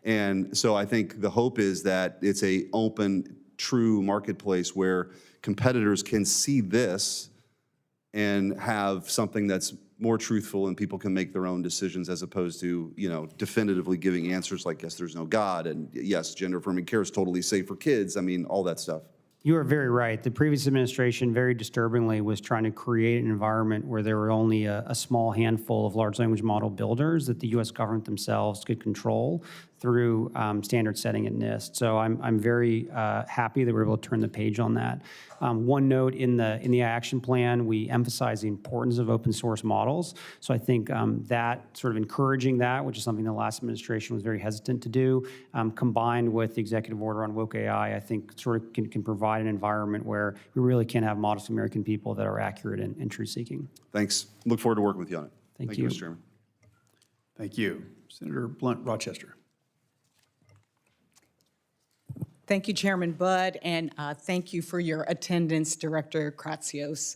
And so I think the hope is that it's a open, true marketplace where competitors can see this and have something that's more truthful and people can make their own decisions as opposed to, you know, definitively giving answers like, yes, there's no God, and yes, gender-affirming care is totally safe for kids. I mean, all that stuff. You are very right. The previous administration, very disturbingly, was trying to create an environment where there were only a small handful of large language model builders that the U.S. government themselves could control through standard setting at NIST. So I'm very happy that we're able to turn the page on that. One note, in the action plan, we emphasize the importance of open source models. So I think that sort of encouraging that, which is something the last administration was very hesitant to do, combined with the executive order on woke AI, I think sort of can provide an environment where we really can have models of American people that are accurate and truth-seeking. Thanks. Look forward to working with you on it. Thank you. Mr. Chairman. Thank you. Senator Blunt Rochester. Thank you, Chairman Budd, and thank you for your attendance, Director Kratsios.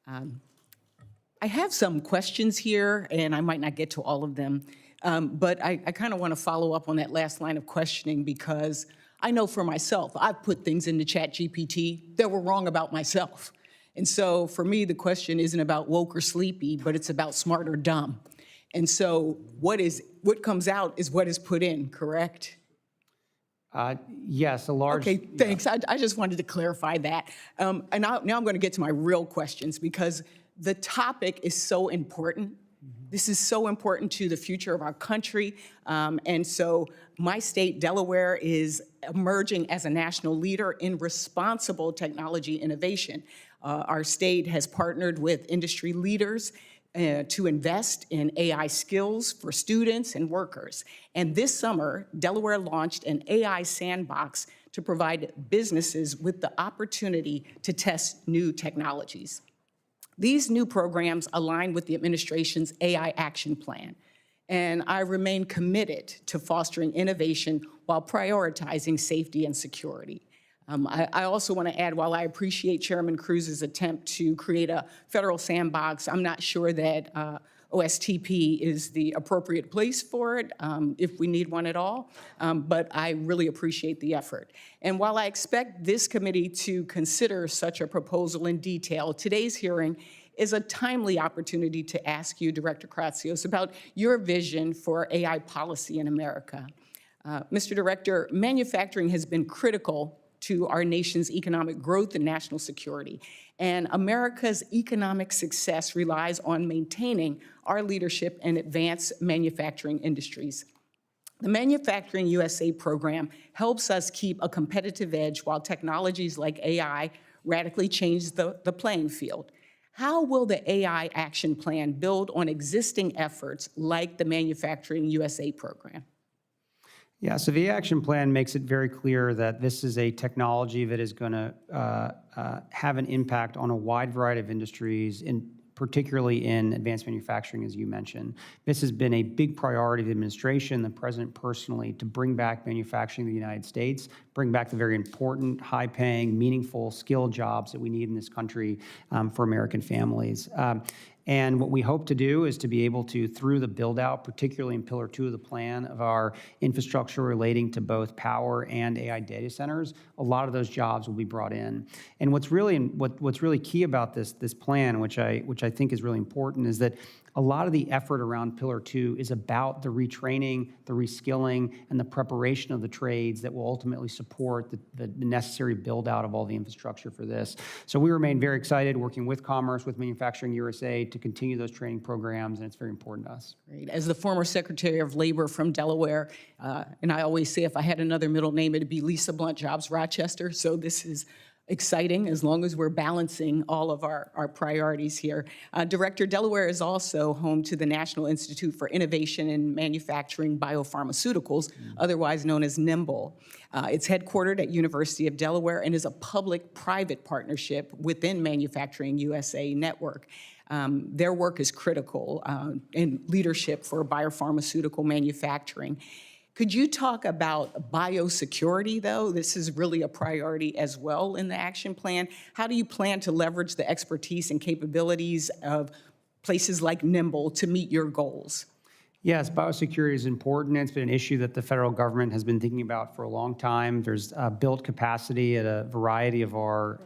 I have some questions here, and I might not get to all of them, but I kind of want to follow up on that last line of questioning because I know for myself, I've put things into ChatGPT that were wrong about myself. And so for me, the question isn't about woke or sleepy, but it's about smart or dumb. And so what comes out is what is put in, correct? Yes, a large. Okay, thanks. Yeah. I just wanted to clarify that. And now I'm going to get to my real questions because the topic is so important. Mm-hmm. This is so important to the future of our country. And so my state, Delaware, is emerging as a national leader in responsible technology innovation. Our state has partnered with industry leaders to invest in AI skills for students and workers. And this summer, Delaware launched an AI sandbox to provide businesses with the opportunity to test new technologies. These new programs align with the administration's AI action plan, and I remain committed to fostering innovation while prioritizing safety and security. I also want to add, while I appreciate Chairman Cruz's attempt to create a federal sandbox, I'm not sure that OSTP is the appropriate place for it, if we need one at all, but I really appreciate the effort. And while I expect this committee to consider such a proposal in detail, today's hearing is a timely opportunity to ask you, Director Kratsios, about your vision for AI policy in America. Mr. Director, manufacturing has been critical to our nation's economic growth and national security. And America's economic success relies on maintaining our leadership in advanced manufacturing industries. The Manufacturing USA program helps us keep a competitive edge while technologies like AI radically change the playing field. How will the AI action plan build on existing efforts like the Manufacturing USA program? Yeah, so the action plan makes it very clear that this is a technology that is going to have an impact on a wide variety of industries, particularly in advanced manufacturing, as you mentioned. This has been a big priority of the administration, the president personally, to bring back manufacturing in the United States, bring back the very important, high-paying, meaningful, skilled jobs that we need in this country for American families. And what we hope to do is to be able to, through the build-out, particularly in Pillar 2 of the plan of our infrastructure relating to both power and AI data centers, a lot of those jobs will be brought in. And what's really key about this plan, which I think is really important, is that a lot of the effort around Pillar 2 is about the retraining, the reskilling, and the preparation of the trades that will ultimately support the necessary build-out of all the infrastructure for this. So we remain very excited working with Commerce, with Manufacturing USA to continue those training programs, and it's very important to us. Great. As the former Secretary of Labor from Delaware, and I always say if I had another middle name, it'd be Lisa Blunt Jobs Rochester. So this is exciting as long as we're balancing all of our priorities here. Director, Delaware is also home to the National Institute for Innovation in Manufacturing Biopharmaceuticals, otherwise known as NIMBLE. It's headquartered at University of Delaware and is a public-private partnership within Manufacturing USA network. Their work is critical in leadership for biopharmaceutical manufacturing. Could you talk about biosecurity, though? This is really a priority as well in the action plan. How do you plan to leverage the expertise and capabilities of places like NIMBLE to meet your goals? Yes, biosecurity is important. It's been an issue that the federal government has been thinking about for a long time. There's built capacity at a variety of our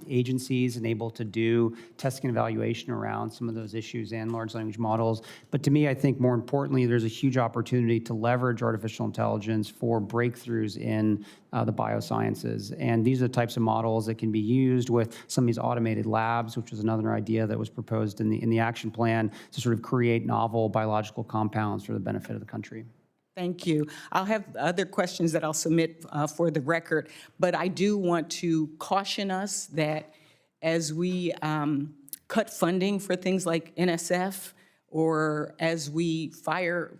agencies and able to do testing and evaluation around some of those issues and large language models. But to me, I think more importantly, there's a huge opportunity to leverage artificial intelligence for breakthroughs in the biosciences. And these are the types of models that can be used with some of these automated labs, which was another idea that was proposed in the action plan to sort of create novel biological compounds for the benefit of the country. Thank you. I'll have other questions that I'll submit for the record, but I do want to caution us that as we cut funding for things like NSF, or as we fire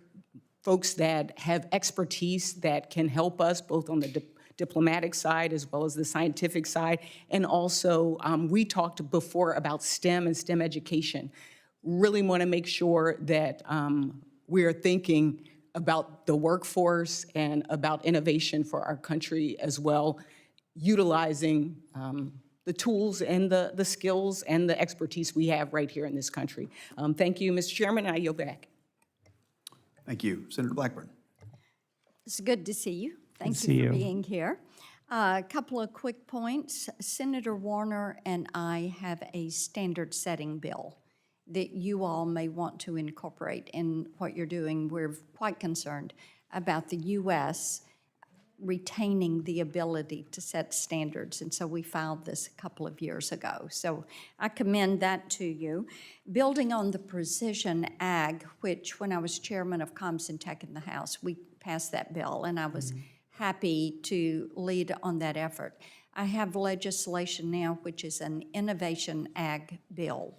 folks that have expertise that can help us both on the diplomatic side as well as the scientific side, and also we talked before about STEM and STEM education. Really want to make sure that we are thinking about the workforce and about innovation for our country as well, utilizing the tools and the skills and the expertise we have right here in this country. Thank you, Mr. Chairman, and I yield back. Thank you. Senator Blackburn. It's good to see you. Thank see you for you. being here. A couple of quick points. Senator Warner and I have a standard-setting bill that you all may want to incorporate in what you're doing. We're quite concerned about the U.S. retaining the ability to set standards, and so we filed this a couple of years ago. So I commend that to you. Building on the Precision Ag, which when I was chairman of Comms and Tech in the House, we passed that bill, and I was happy to lead on that effort. I have legislation now, which is an Innovation Ag bill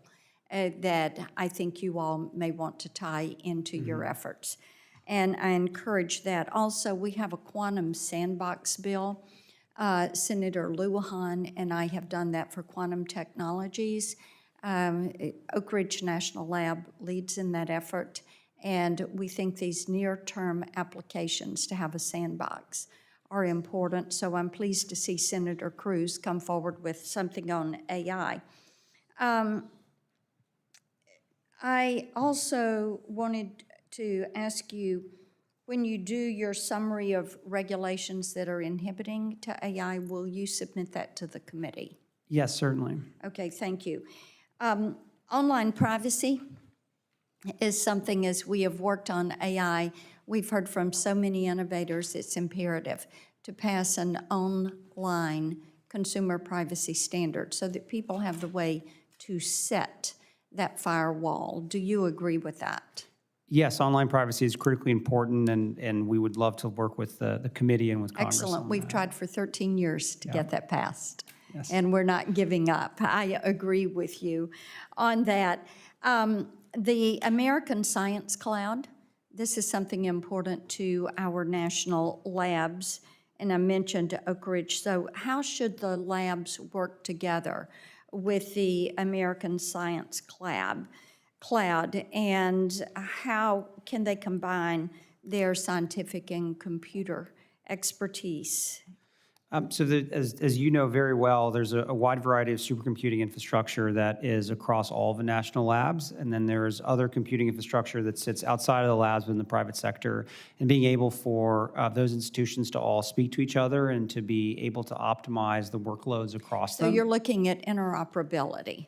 that I think you all may want to tie into your efforts. And I encourage that. Also, we have a quantum sandbox bill. Senator Lujan and I have done that for quantum technologies. Oak Ridge National Lab leads in that effort. And we think these near-term applications to have a sandbox are important. So I'm pleased to see Senator Cruz come forward with something on AI. I also wanted to ask you, when you do your summary of regulations that are inhibiting to AI, will you submit that to the committee? Yes, certainly. Okay, thank you. Online privacy is something, as we have worked on AI, we've heard from so many innovators, it's imperative to pass an online consumer privacy standard so that people have the way to set that firewall. Do you agree with that? Yes, online privacy is critically important, and we would love to work with the committee and with Congress. Excellent. We've tried for 13 years to get that passed. Yes. And we're not giving up. I agree with you on that. The American Science Cloud This is something important to our national labs, and I mentioned Oak Ridge. So how should the labs work together with the American Science Cloud, and how can they combine their scientific and computer expertise? As you know very well, there's a wide variety of supercomputing infrastructure that is across all of the national labs, and then there's other computing infrastructure that sits outside of the labs within the private sector, and being able for those institutions to all speak to each other and to be able to optimize the workloads across So them. you're looking at interoperability.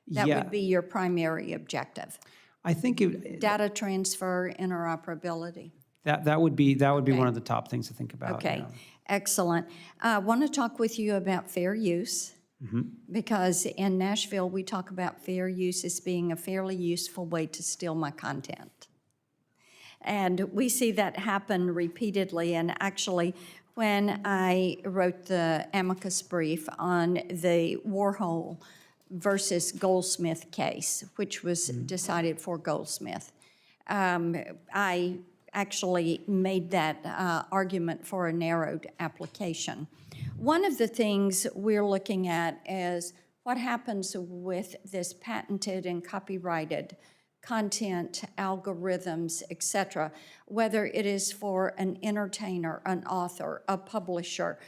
That Yeah. would be your primary objective. I think Data transfer, interoperability. that would be one of the top things to think about. Okay, yeah. excellent. I want to talk with you about fair use, Mm-hmm. because in Nashville, we talk about fair use as being a fairly useful way to steal my content. And we see that happen repeatedly, and actually, when I wrote the amicus brief on the Warhol versus Goldsmith case, which was decided for Goldsmith, I actually made that argument for a narrowed application. One of the things we're looking at is what happens with this patented and copyrighted content, algorithms, et cetera, whether it is for an entertainer, an author, a publisher,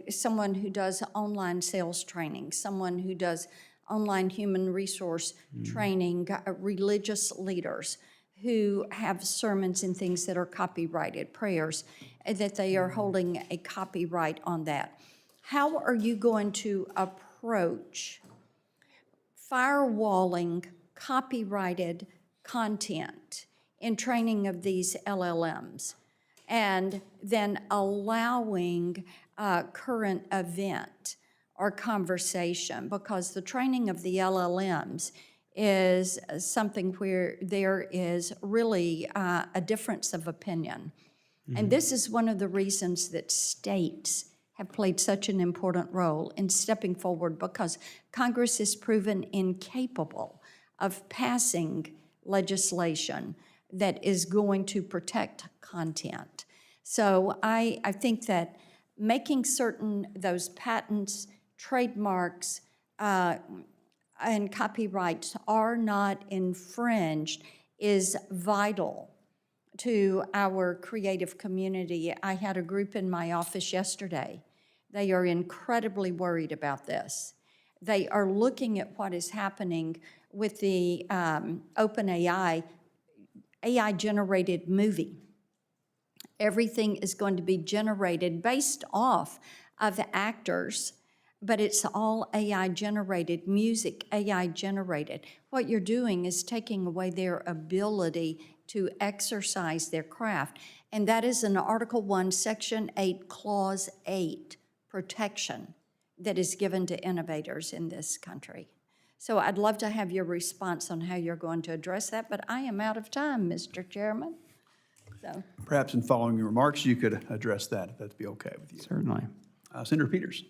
someone who does online sales training, someone who does online human resource training, religious leaders who have sermons and things that are copyrighted, prayers, that they are holding a copyright on that. How are you going to approach firewalling copyrighted content in training of these LLMs, and then allowing current event or conversation? Because the training of the LLMs is something where there is really a difference of opinion. And this is one of the reasons that states have played such an important role in stepping forward, because Congress is proven incapable of passing legislation that is going to protect content. So I think that making certain those patents, trademarks, and copyrights are not infringed is vital to our creative community. I had a group in my office yesterday. They are incredibly worried about this. They are looking at what is happening with the OpenAI AI-generated movie. Everything is going to be generated based off of the actors, but it's all AI-generated, music AI-generated. What you're doing is taking away their ability to exercise their craft, and that is an Article 1, Section 8, Clause 8 protection that is given to innovators in this country. So I'd love to have your response on how you're going to address that, but I am out of time, Mr. Chairman. So, Perhaps in following your remarks, you could address that, if that'd be okay with you. Certainly. Senator Peters.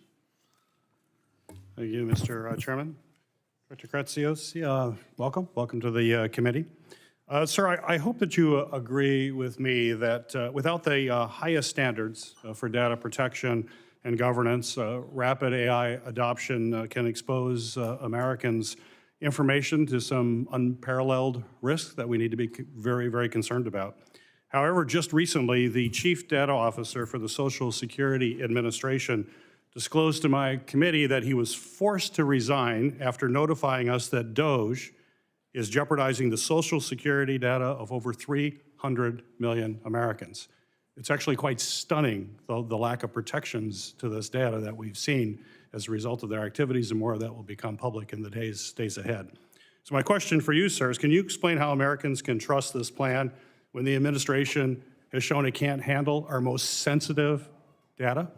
Thank you, Mr. Chairman. Director Kratsios, welcome to the committee. Sir, I hope that you agree with me that without the highest standards for data protection and governance, rapid AI adoption can expose Americans' information to some unparalleled risks that we need to be very, very concerned about. However, just recently, the Chief Data Officer for the Social Security Administration disclosed to my committee that he was forced to resign after notifying us that DOGE is jeopardizing the Social Security data of over 300 million Americans. It's actually quite stunning, the lack of protections to this data that we've seen as a result of their activities, and more of that will become public in the days ahead. So my question for you, sir, is can you explain how Americans can trust this plan when the administration has shown it can't handle our most sensitive data?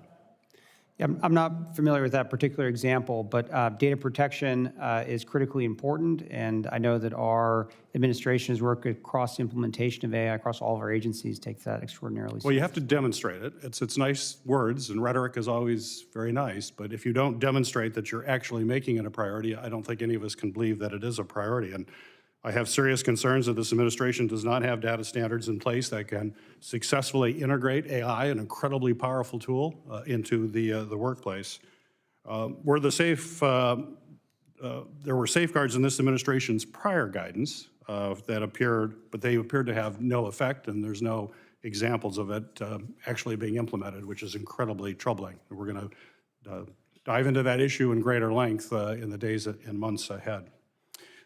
Yeah, I'm not familiar with that particular example, but data protection is critically important, and I know that our administration has worked across the implementation of AI across all of our agencies, takes that extraordinarily Well, you have to demonstrate it. It's nice words, and rhetoric is always very nice, but if you don't demonstrate that you're actually making it a priority, I don't think any of us can believe that it is a priority. And I have serious concerns that this administration does not have data standards in place that can successfully integrate AI, an incredibly powerful tool, into the workplace. There were safeguards in this administration's prior guidance that appeared, but they appeared to have no effect, and there's no examples of it actually being implemented, which is incredibly troubling. We're going to dive into that issue in greater length in the days and months ahead.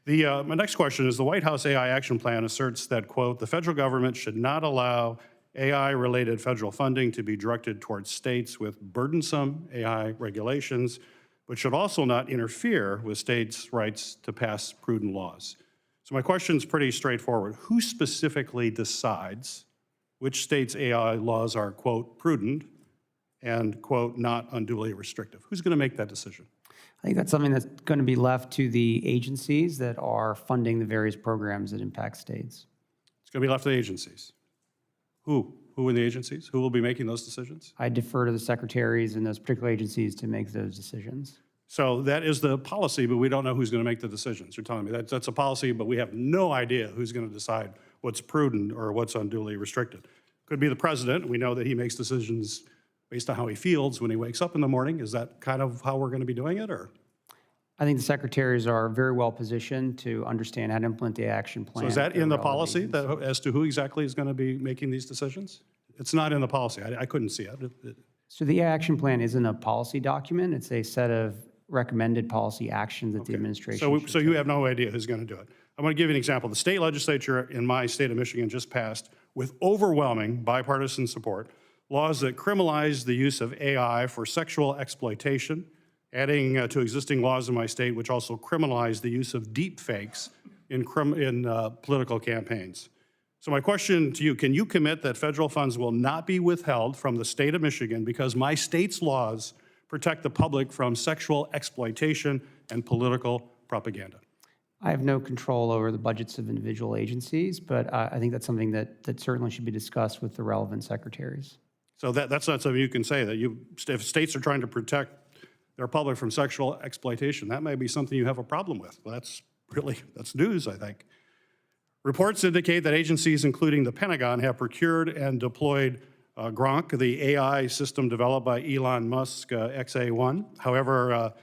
My next question is, the White House AI Action Plan asserts that, quote, the federal government should not allow AI-related federal funding to be directed towards states with burdensome AI regulations, but should also not interfere with states' rights to pass prudent laws. So my question is pretty straightforward. Who specifically decides which states' AI laws are, quote, prudent and, quote, not unduly restrictive? Who's going to make that decision? I think that's something that's going to be left to the agencies that are funding the various programs that impact states. It's going to be left to the agencies. Who? Who in the agencies? Who will be making those decisions? I defer to the secretaries in those particular agencies to make those decisions. So that is the policy, but we don't know who's going to make the decisions. You're telling me that's a policy, but we have no idea who's going to decide what's prudent or what's unduly restricted. Could be the president. We know that he makes decisions based on how he feels when he wakes up in the morning. Is that kind of how we're going to be doing it, or? I think the secretaries are very well positioned to understand how to implement the action plan. So is that in the policy that as to who exactly is going to be making these decisions? It's not in the policy. I couldn't see it. So the action plan isn't a policy document. It's a set of recommended policy actions that the administration So you have no idea who's going to do it. I'm going to give you an example. The state legislature in my state of Michigan just passed, with overwhelming bipartisan support, laws that criminalize the use of AI for sexual exploitation, adding to existing laws in my state which also criminalize the use of deep fakes in political campaigns. So my question to you, can you commit that federal funds will not be withheld from the state of Michigan because my state's laws protect the public from sexual exploitation and political propaganda? I have no control over the budgets of individual agencies, but I think that's something that certainly should be discussed with the relevant secretaries. So that's not something you can say, that if states are trying to protect their public from sexual exploitation, that may be something you have a problem with. Well, that's news, I think. Reports indicate that agencies, including the Pentagon, have procured and deployed Gronk, the AI system developed by Elon Musk, XA1. However,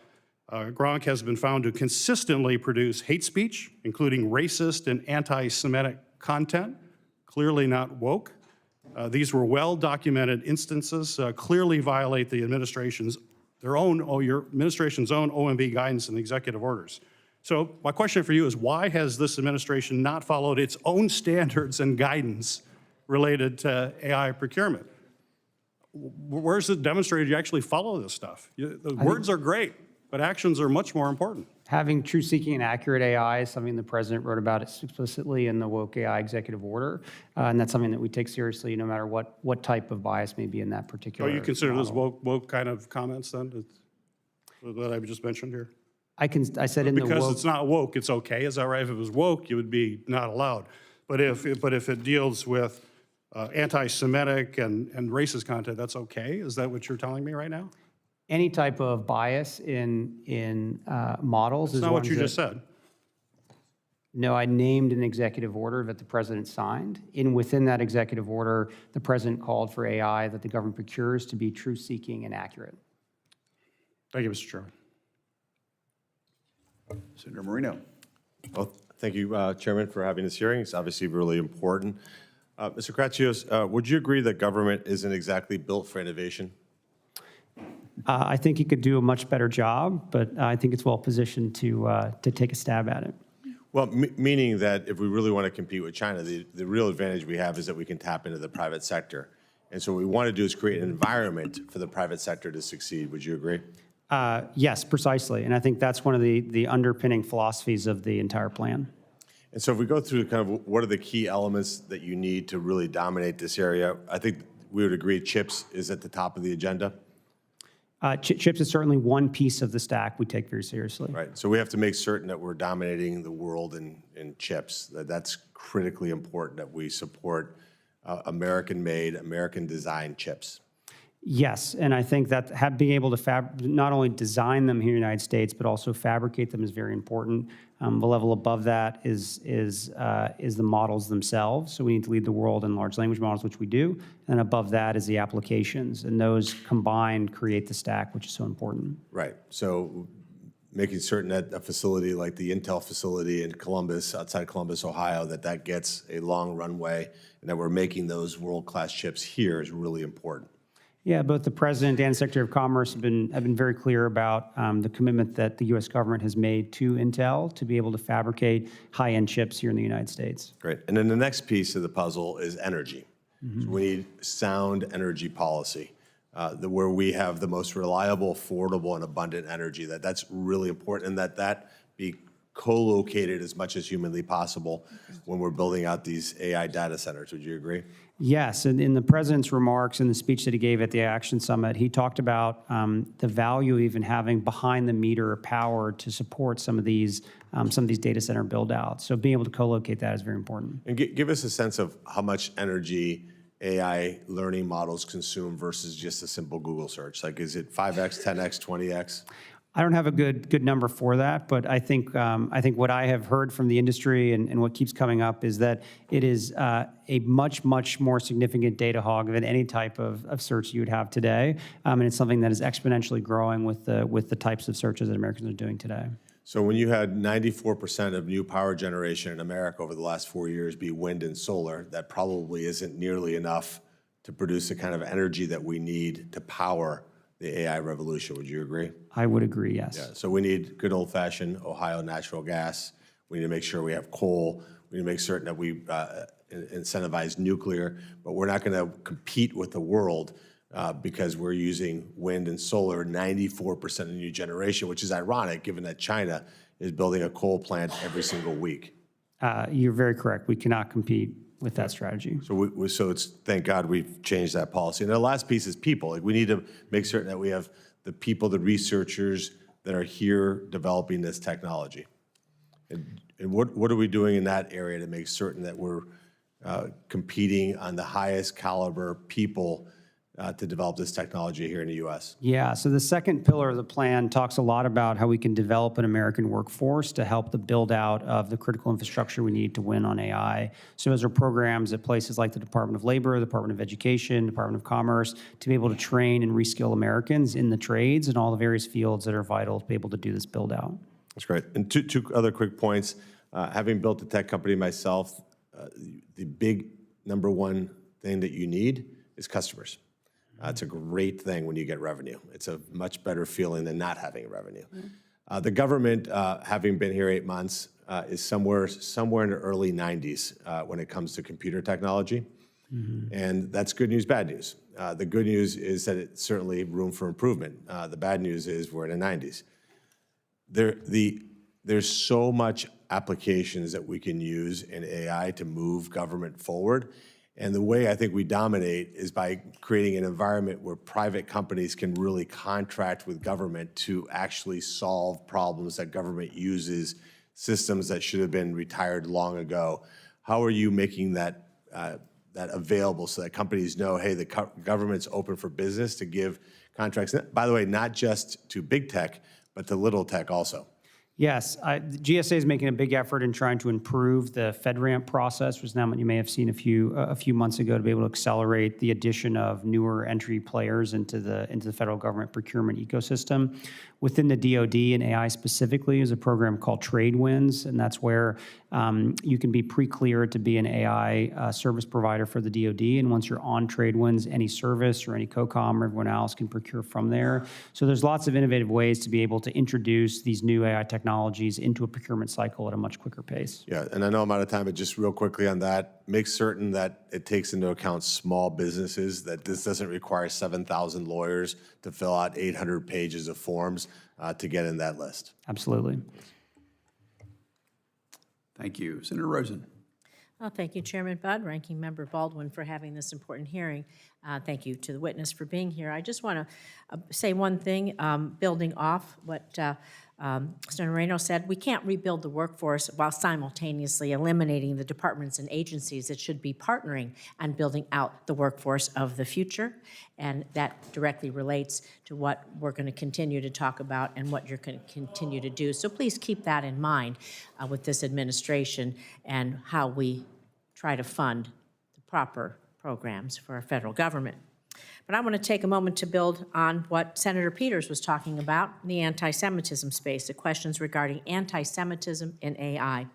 Gronk has been found to consistently produce hate speech, including racist and anti-Semitic content, clearly not woke. These were well-documented instances, clearly violate the administration's own OMB guidance and executive orders. So my question for you is, why has this administration not followed its own standards and guidance related to AI procurement? Where's it demonstrated you actually follow this stuff? The words are great, but actions are much more important. Having truth-seeking and accurate AI is something the president wrote about explicitly in the Woke AI executive order, and that's something that we take seriously no matter what type of bias may be in that particular Oh, you consider model. those woke kind of comments then, that I just mentioned here? I said in the Because woke, it's not woke, it's okay, is that right? If it was woke, it would be not allowed. But if it deals with anti-Semitic and racist content, that's okay? Is that what you're telling me right now? any type of bias in models is That's not what ones you that- just said. No, I named an executive order that the president signed. Within that executive order, the president called for AI that the government procures to be truth-seeking and accurate. Thank you, Mr. Chairman. Senator Moreno. Well, thank you, Chairman, for having this hearing. It's obviously really important. Mr. Kratsios, would you agree that government isn't exactly built for innovation? I think he could do a much better job, but I think it's well-positioned to take a stab at it. Well, meaning that if we really want to compete with China, the real advantage we have is that we can tap into the private sector. And so what we want to do is create an environment for the private sector to succeed. Would you agree? Yes, precisely. And I think that's one of the underpinning philosophies of the entire plan. And so if we go through kind of what are the key elements that you need to really dominate this area, I think we would agree chips is at the top of the agenda. Chips is certainly one piece of the stack we take very seriously. Right. So we have to make certain that we're dominating the world in chips. That's critically important that we support American-made, American-designed chips. Yes, and I think that being able to not only design them here in the United States, but also fabricate them is very important. The level above that is the models themselves. So we need to lead the world in large language models, which we do. And above that is the applications, and those combined create the stack, which is so important. Right. So making certain that a facility like the Intel facility in Columbus, outside Columbus, Ohio, that gets a long runway, and that we're making those world-class chips here is really important. Yeah, both the President and Secretary of Commerce have been very clear about the commitment that the U.S. government has made to Intel to be able to fabricate high-end chips here in the United States. Great. And then the next piece of the puzzle is energy. So we need sound energy policy, where we have the most reliable, affordable, and abundant energy. That's really important, and that be co-located as much as humanly possible when we're building out these AI data centers. Would you agree? Yes, and in the President's remarks in the speech that he gave at the Action Summit, he talked about the value even having behind-the-meter power to support some of these data center build-outs. So being able to co-locate that is very important. And give us a sense of how much energy AI learning models consume versus just a simple Google search. Like, is it 5x, 10x, 20x? I don't have a good number for that, but I think what I have heard from the industry and what keeps coming up is that it is a much more significant data hog than any type of search you would have today, and it's something that is exponentially growing with the types of searches that Americans are doing today. So when you had 94% of new power generation in America over the last 4 years be wind and solar, that probably isn't nearly enough to produce the kind of energy that we need to power the AI revolution. Would you agree? I would agree, yes. Yeah, so we need good old-fashioned Ohio natural gas. We need to make sure we have coal. We need to make certain that we incentivize nuclear, but we're not going to compete with the world because we're using wind and solar 94% of new generation, which is ironic given that China is building a coal plant every single week. You're very correct. We cannot compete with that strategy. So it's, thank God we've changed that policy. And the last piece is people. Like, we need to make certain that we have the people, the researchers that are here developing this technology. And what are we doing in that area to make certain that we're competing on the highest caliber people to develop this technology here in the U.S.? Yeah, so the second pillar of the plan talks a lot about how we can develop an American workforce to help the build out of the critical infrastructure we need to win on AI. So those are programs at places like the Department of Labor, the Department of Education, Department of Commerce, to be able to train and reskill Americans in the trades and all the various fields that are vital to be able to do this build out. That's great. And two other quick points. Having built a tech company myself, the big number one thing that you need is customers. It's a great thing when you get revenue. It's a much better feeling than not having revenue. The government, having been here 8 months, is somewhere in the early 90s when it comes to computer technology. And that's good news, bad news. The good news is that it's certainly room for improvement. The bad news is we're in the 90s. There's so much applications that we can use in AI to move government forward. And the way I think we dominate is by creating an environment where private companies can really contract with government to actually solve problems that government uses, systems that should have been retired long ago. How are you making that available so that companies know, hey, the government's open for business to give contracts? By the way, not just to big tech, but to little tech also. Yes, the GSA is making a big effort in trying to improve the FedRAMP process, which now you may have seen a few months ago, to be able to accelerate the addition of newer entry players into the federal government procurement ecosystem. Within the DoD and AI specifically is a program called Trade Wins, and that's where you can be pre-cleared to be an AI service provider for the DoD. And once you're on Trade Wins, any service or any COCOM or everyone else can procure from there. So there's lots of innovative ways to be able to introduce these new AI technologies into a procurement cycle at a much quicker pace. Yeah, and I know I'm out of time, but just real quickly on that, make certain that it takes into account small businesses, that this doesn't require 7,000 lawyers to fill out 800 pages of forms to get in that list. Absolutely. Thank you. Senator Rosen. Well, thank you, Chairman Budd, Ranking Member Baldwin, for having this important hearing. Thank you to the witness for being here. I just want to say one thing, building off what Senator Moreno said. We can't rebuild the workforce while simultaneously eliminating the departments and agencies that should be partnering on building out the workforce of the future. And that directly relates to what we're going to continue to talk about and what you're going to continue to do. So please keep that in mind with this administration and how we try to fund the proper programs for our federal government. But I want to take a moment to build on what Senator Peters was talking about in the anti-Semitism space, the questions regarding anti-Semitism in AI.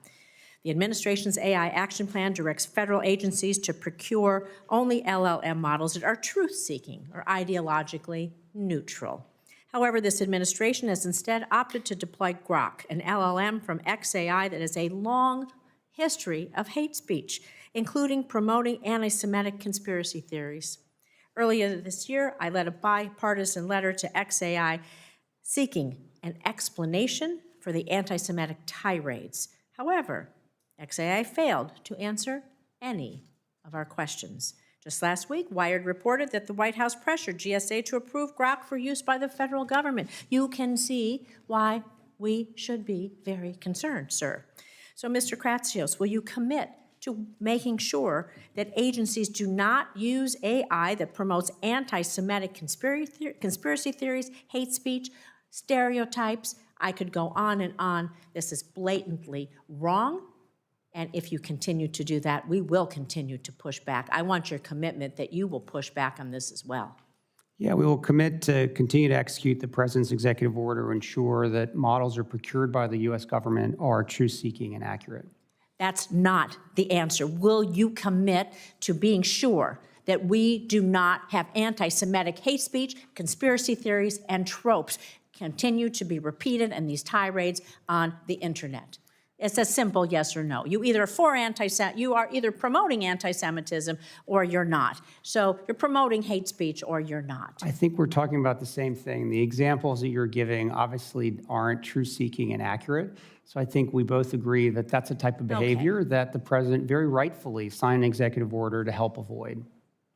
The administration's AI action plan directs federal agencies to procure only LLM models that are truth-seeking or ideologically neutral. However, this administration has instead opted to deploy Grok, an LLM from XAI that has a long history of hate speech, including promoting anti-Semitic conspiracy theories. Earlier this year, I led a bipartisan letter to XAI seeking an explanation for the anti-Semitic tirades. However, XAI failed to answer any of our questions. Just last week, Wired reported that the White House pressured GSA to approve Grok for use by the federal government. You can see why we should be very concerned, sir. So, Mr. Kratsios, will you commit to making sure that agencies do not use AI that promotes anti-Semitic conspiracy theories, hate speech, stereotypes? I could go on and on. This is blatantly wrong. And if you continue to do that, we will continue to push back. I want your commitment that you will push back on this as well. Yeah, we will commit to continue to execute the President's executive order to ensure that models are procured by the U.S. government are truth-seeking and accurate. That's not the answer. Will you commit to being sure that we do not have anti-Semitic hate speech, conspiracy theories, and tropes continue to be repeated in these tirades on the internet? It's a simple yes or no. You either you are either promoting anti-Semitism or you're not. So you're promoting hate speech or you're not. I think we're talking about the same thing. The examples that you're giving obviously aren't truth-seeking and accurate. So I think we both agree that that's a type of behavior that the president very rightfully signed an executive order to help avoid.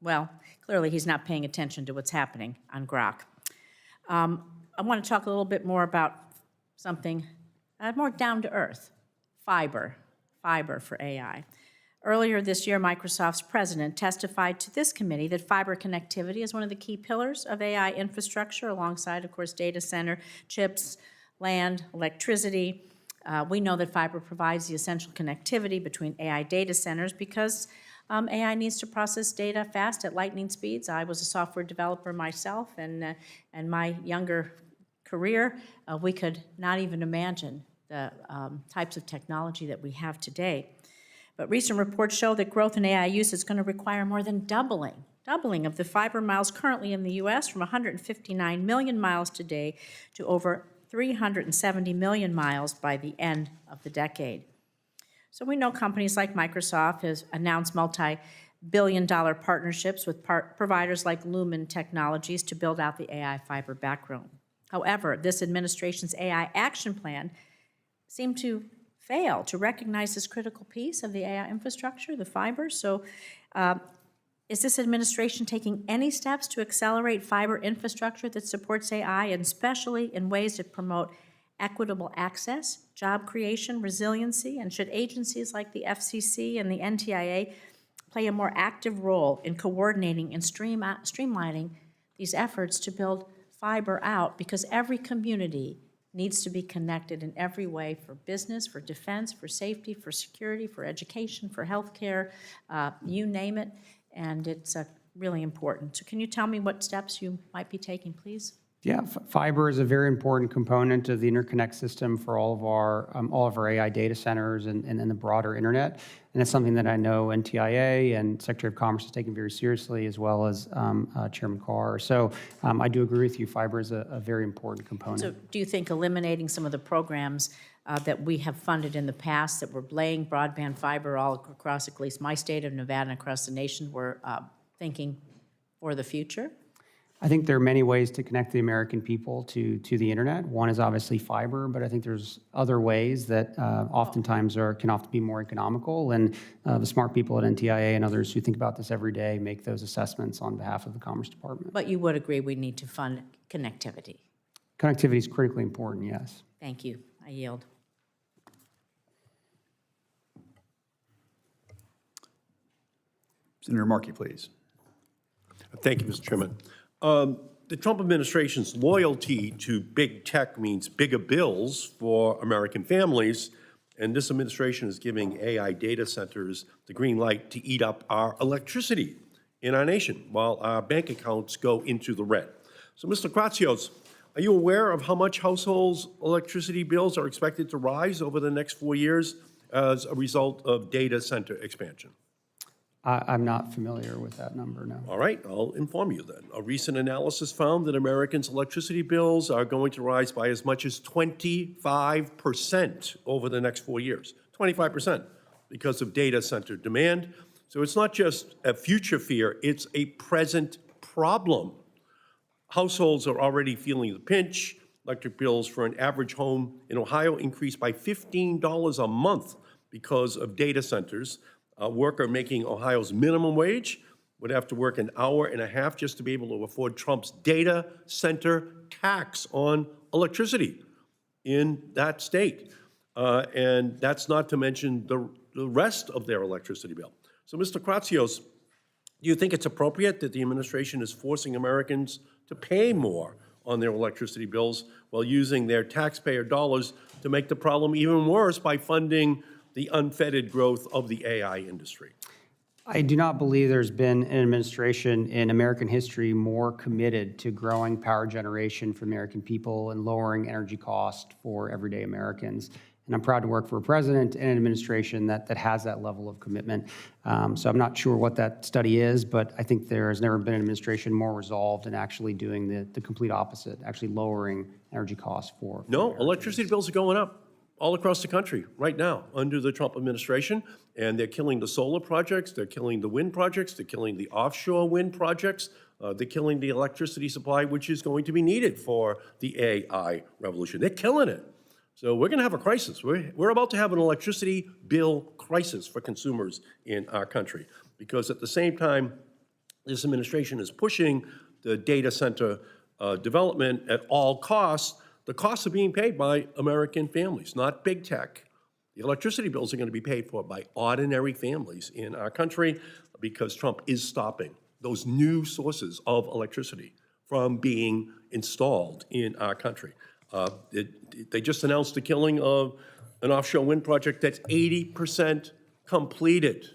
Well, clearly he's not paying attention to what's happening on Grok. I want to talk a little bit more about something more down to earth. Fiber for AI. Earlier this year, Microsoft's president testified to this committee that fiber connectivity is one of the key pillars of AI infrastructure, alongside, of course, data center, chips, land, electricity. We know that fiber provides the essential connectivity between AI data centers because AI needs to process data fast at lightning speeds. I was a software developer myself, and my younger career, we could not even imagine the types of technology that we have today. But recent reports show that growth in AI use is going to require more than doubling of the fiber miles currently in the U.S. from 159 million miles today to over 370 million miles by the end of the decade. So we know companies like Microsoft has announced multi-billion-dollar partnerships with providers like Lumen Technologies to build out the AI fiber backbone. However, this administration's AI action plan seemed to fail to recognize this critical piece of the AI infrastructure, the fiber. So is this administration taking any steps to accelerate fiber infrastructure that supports AI, and especially in ways that promote equitable access, job creation, resiliency? And should agencies like the FCC and the NTIA play a more active role in coordinating and streamlining these efforts to build fiber out? Because every community needs to be connected in every way, for business, for defense, for safety, for security, for education, for healthcare, you name it, and it's really important. So can you tell me what steps you might be taking, please? Yeah, fiber is a very important component of the interconnect system for all of our AI data centers and the broader internet. And it's something that I know NTIA and Secretary of Commerce is taking very seriously, as well as Chairman Carr. So I do agree with you, fiber is a very important component. So do you think eliminating some of the programs that we have funded in the past that were laying broadband fiber all across at least my state of Nevada and across the nation, we're thinking for the future? I think there are many ways to connect the American people to the internet. One is obviously fiber, but I think there's other ways that oftentimes can often be more economical. And the smart people at NTIA and others who think about this every day make those assessments on behalf of the Commerce Department. But you would agree we need to fund connectivity. Connectivity is critically important, yes. Thank you. I yield. Senator Markey, please. Thank you, Mr. Chairman. The Trump administration's loyalty to big tech means bigger bills for American families, and this administration is giving AI data centers the green light to eat up our electricity in our nation while our bank accounts go into the red. So, Mr. Kratsios, are you aware of how much households' electricity bills are expected to rise over the next 4 years as a result of data center expansion? I'm not familiar with that number, no. All right, I'll inform you then. A recent analysis found that Americans' electricity bills are going to rise by as much as 25% over the next 4 years. 25% because of data center demand. So it's not just a future fear, it's a present problem. Households are already feeling the pinch. Electric bills for an average home in Ohio increased by $15 a month because of data centers. A worker making Ohio's minimum wage would have to work an hour and a half just to be able to afford Trump's data center tax on electricity in that state. And that's not to mention the rest of their electricity bill. So, Mr. Kratsios, do you think it's appropriate that the administration is forcing Americans to pay more on their electricity bills while using their taxpayer dollars to make the problem even worse by funding the unfettered growth of the AI industry? I do not believe there's been an administration in American history more committed to growing power generation for the American people and lowering energy costs for everyday Americans. And I'm proud to work for a president and an administration that has that level of commitment. So I'm not sure what that study is, but I think there has never been an administration more resolved in actually doing the complete opposite, actually lowering energy costs for No, Americans. electricity bills are going up all across the country right now under the Trump administration, and they're killing the solar projects, they're killing the wind projects, they're killing the offshore wind projects, they're killing the electricity supply, which is going to be needed for the AI revolution. They're killing it. So we're going to have a crisis. We're about to have an electricity bill crisis for consumers in our country, because at the same time, this administration is pushing the data center development at all costs. The costs are being paid by American families, not big tech. The electricity bills are going to be paid for by ordinary families in our country because Trump is stopping those new sources of electricity from being installed in our country. They just announced the killing of an offshore wind project that's 80% completed,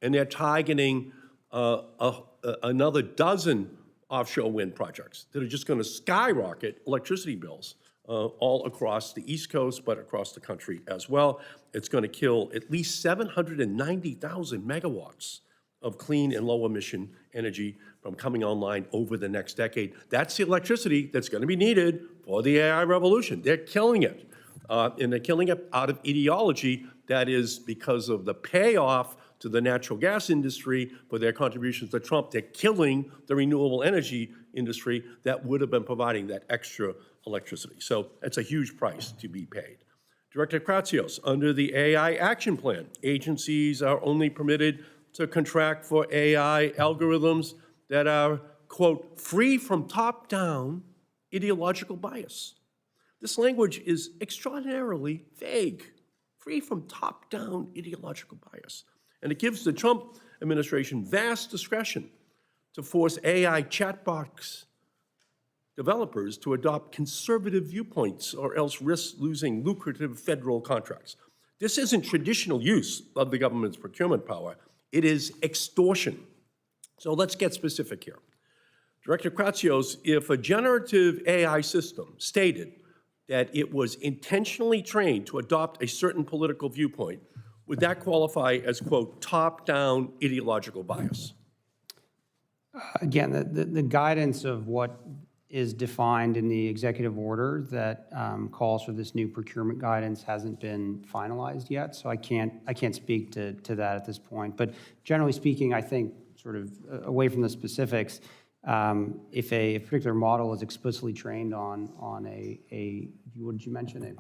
and they're targeting another dozen offshore wind projects that are just going to skyrocket electricity bills all across the East Coast, but across the country as well. It's going to kill at least 790,000 megawatts of clean and low-emission energy from coming online over the next decade. That's the electricity that's going to be needed for the AI revolution. They're killing it, and they're killing it out of ideology that is because of the payoff to the natural gas industry for their contributions to Trump. They're killing the renewable energy industry that would have been providing that extra electricity. So it's a huge price to be paid. Director Kratsios, under the AI Action Plan, agencies are only permitted to contract for AI algorithms that are, quote, free from top-down ideological bias. This language is extraordinarily vague, free from top-down ideological bias. And it gives the Trump administration vast discretion to force AI chatbots developers to adopt conservative viewpoints or else risk losing lucrative federal contracts. This isn't traditional use of the government's procurement power. It is extortion. So let's get specific here. Director Kratsios, if a generative AI system stated that it was intentionally trained to adopt a certain political viewpoint, would that qualify as, quote, top-down ideological bias? Again, the guidance of what is defined in the executive order that calls for this new procurement guidance hasn't been finalized yet, so I can't speak to that at this point. But generally speaking, I think, sort of away from the specifics, If a particular model is explicitly trained on what did you mention, a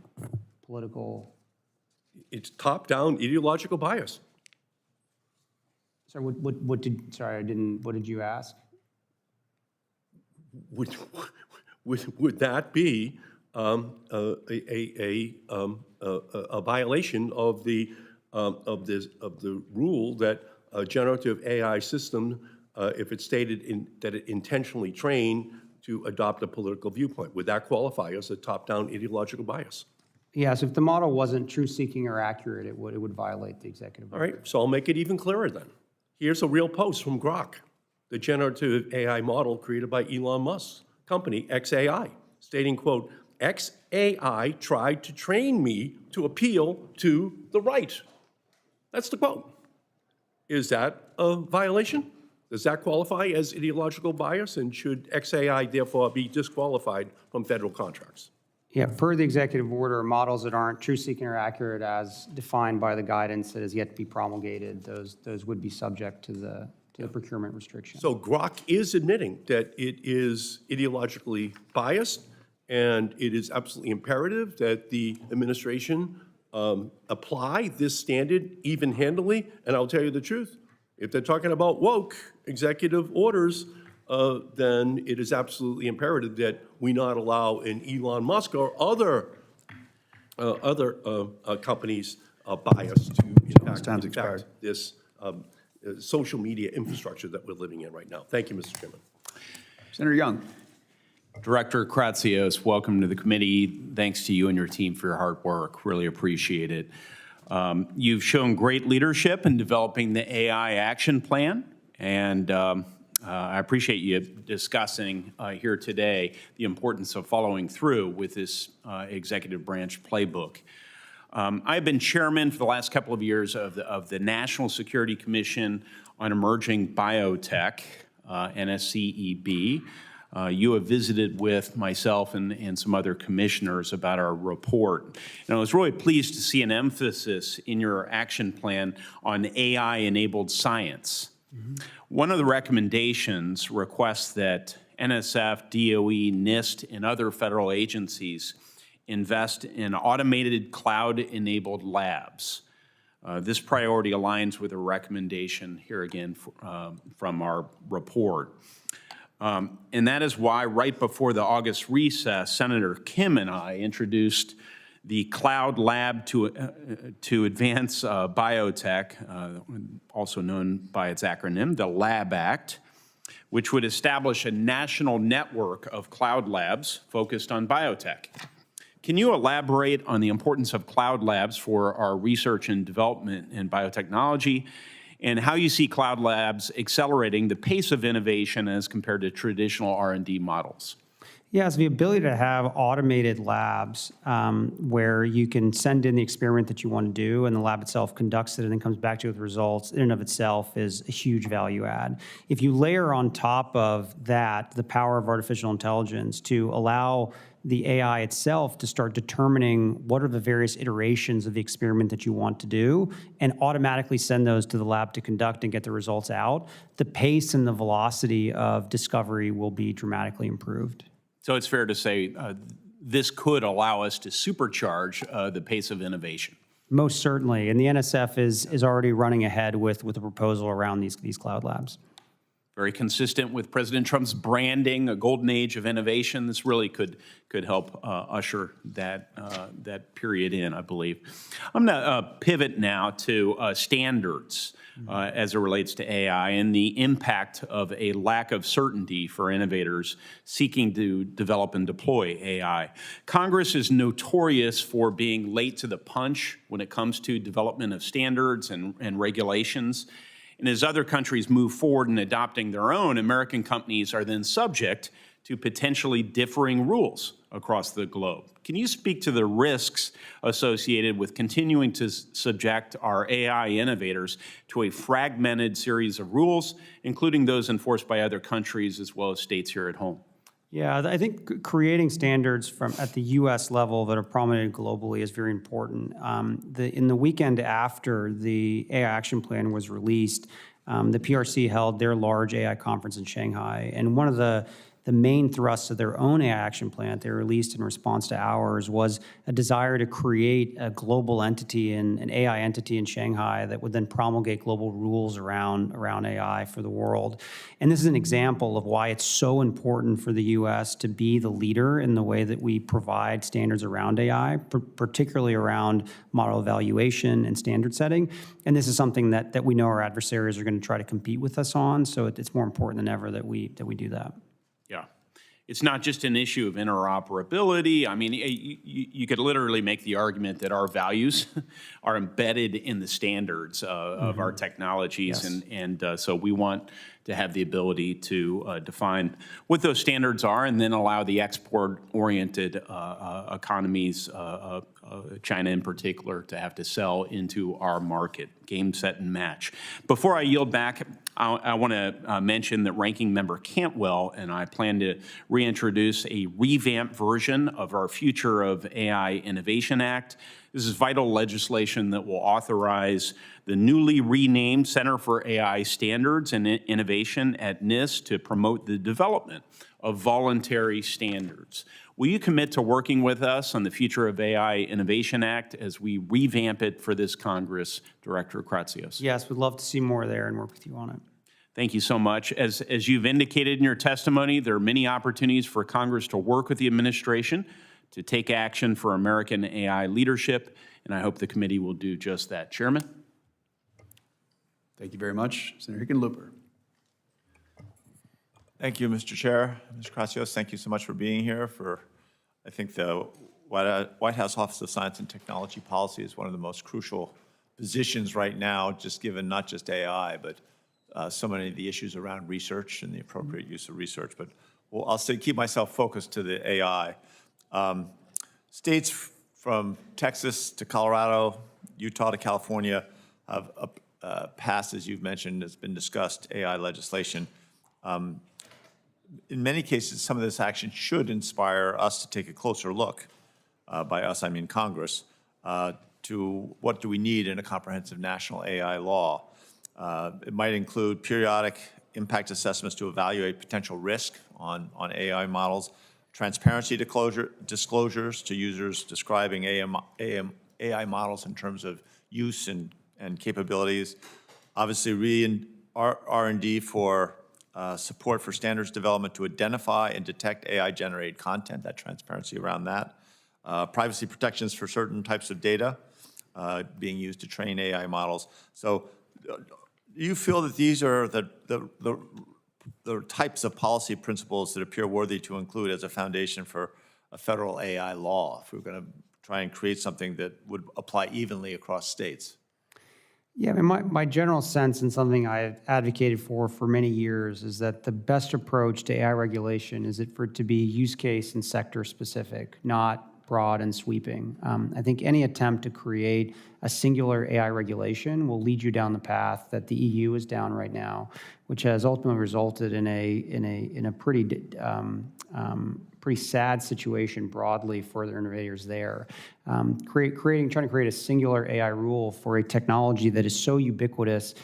political, It's top-down ideological bias. sorry, what did you ask? Would that be a violation of the rule that a generative AI system, if it's stated that it intentionally trained to adopt a political viewpoint, would that qualify as a top-down ideological bias? Yes, if the model wasn't truth-seeking or accurate, it would violate the executive All order. right, so I'll make it even clearer then. Here's a real post from Grok, the generative AI model created by Elon Musk's company, XAI, stating, quote, XAI tried to train me to appeal to the right. That's the quote. Is that a violation? Does that qualify as ideological bias, and should XAI therefore be disqualified from federal contracts? Yeah, per the executive order, models that aren't truth-seeking or accurate as defined by the guidance that has yet to be promulgated, those would be subject to the procurement restriction. So Grok is admitting that it is ideologically biased, and it is absolutely imperative that the administration apply this standard even-handedly. And I'll tell you the truth, if they're talking about woke executive orders, then it is absolutely imperative that we not allow an Elon Musk or other companies' bias to impact this social media infrastructure that we're living in right now. Thank you, Mr. Chairman. Senator Young. Director Kratsios, welcome to the committee. Thanks to you and your team for your hard work. Really appreciate it. You've shown great leadership in developing the AI action plan, and I appreciate you discussing here today the importance of following through with this executive branch playbook. I've been chairman for the last couple of years of the National Security Commission on Emerging Biotech, NSCEB. You have visited with myself and some other commissioners about our report. And I was really pleased to see an emphasis in your action plan on AI-enabled science. One of the recommendations requests that NSF, DOE, NIST, and other federal agencies invest in automated cloud-enabled labs. This priority aligns with a recommendation here again from our report. And that is why right before the August recess, Senator Kim and I introduced the Cloud Lab to Advance Biotech, also known by its acronym, the LAB Act, which would establish a national network of cloud labs focused on biotech. Can you elaborate on the importance of cloud labs for our research and development in biotechnology, and how you see cloud labs accelerating the pace of innovation as compared to traditional R&D models? Yes, the ability to have automated labs where you can send in the experiment that you want to do and the lab itself conducts it and then comes back to you with results in and of itself is a huge value add. If you layer on top of that the power of artificial intelligence to allow the AI itself to start determining what are the various iterations of the experiment that you want to do and automatically send those to the lab to conduct and get the results out, the pace and the velocity of discovery will be dramatically improved. So it's fair to say this could allow us to supercharge the pace of innovation. Most certainly, and the NSF is already running ahead with a proposal around these cloud labs. Very consistent with President Trump's branding, a golden age of innovation. This really could help usher that period in, I believe. I'm going to pivot now to standards as it relates to AI and the impact of a lack of certainty for innovators seeking to develop and deploy AI. Congress is notorious for being late to the punch when it comes to development of standards and regulations. And as other countries move forward in adopting their own, American companies are then subject to potentially differing rules across the globe. Can you speak to the risks associated with continuing to subject our AI innovators to a fragmented series of rules, including those enforced by other countries as well as states here at home? Yeah, I think creating standards at the U.S. level that are promulgated globally is very important. In the weekend after the AI Action Plan was released, The PRC held their large AI conference in Shanghai, and one of the main thrusts of their own AI action plan that they released in response to ours was a desire to create a global entity, an AI entity in Shanghai that would then promulgate global rules around AI for the world. And this is an example of why it's so important for the U.S. to be the leader in the way that we provide standards around AI, particularly around model evaluation and standard setting. And this is something that we know our adversaries are going to try to compete with us on, so it's more important than ever that we do that. Yeah. It's not just an issue of interoperability. I mean, you could literally make the argument that our values are embedded in the standards of our technologies. Yes. And so we want to have the ability to define what those standards are and then allow the export-oriented economies, China in particular, to have to sell into our market, game, set, and match. Before I yield back, I want to mention that Ranking Member Cantwell and I plan to reintroduce a revamped version of our Future of AI Innovation Act. This is vital legislation that will authorize the newly renamed Center for AI Standards and Innovation at NIST to promote the development of voluntary standards. Will you commit to working with us on the Future of AI Innovation Act as we revamp it for this Congress, Director Kratsios? Yes, we'd love to see more there and work with you on it. Thank you so much. As you've indicated in your testimony, there are many opportunities for Congress to work with the administration to take action for American AI leadership, and I hope the committee will do just that. Chairman? Thank you very much. Senator Hickenlooper. Thank you, Mr. Chair. Mr. Kratsios, thank you so much for being here. I think the White House Office of Science and Technology Policy is one of the most crucial positions right now, just given not just AI, but so many of the issues around research and the appropriate use of research. But I'll keep myself focused to the AI. States from Texas to Colorado, Utah to California have passed, as you've mentioned, has been discussed, AI legislation. In many cases, some of this action should inspire us to take a closer look, by us I mean Congress, to what do we need in a comprehensive national AI law. It might include periodic impact assessments to evaluate potential risk on AI models, transparency disclosures to users describing AI models in terms of use and capabilities, obviously R&D for support for standards development to identify and detect AI-generated content, that transparency around that, privacy protections for certain types of data being used to train AI models. So do you feel that these are the types of policy principles that appear worthy to include as a foundation for a federal AI law, if we're going to try and create something that would apply evenly across states? Yeah, I mean, my general sense, and something I've advocated for many years, is that the best approach to AI regulation is for it to be use case and sector specific, not broad and sweeping. I think any attempt to create a singular AI regulation will lead you down the path that the EU is down right now, which has ultimately resulted in a pretty sad situation broadly for the innovators there. Trying to create a singular AI rule for a technology that is so ubiquitous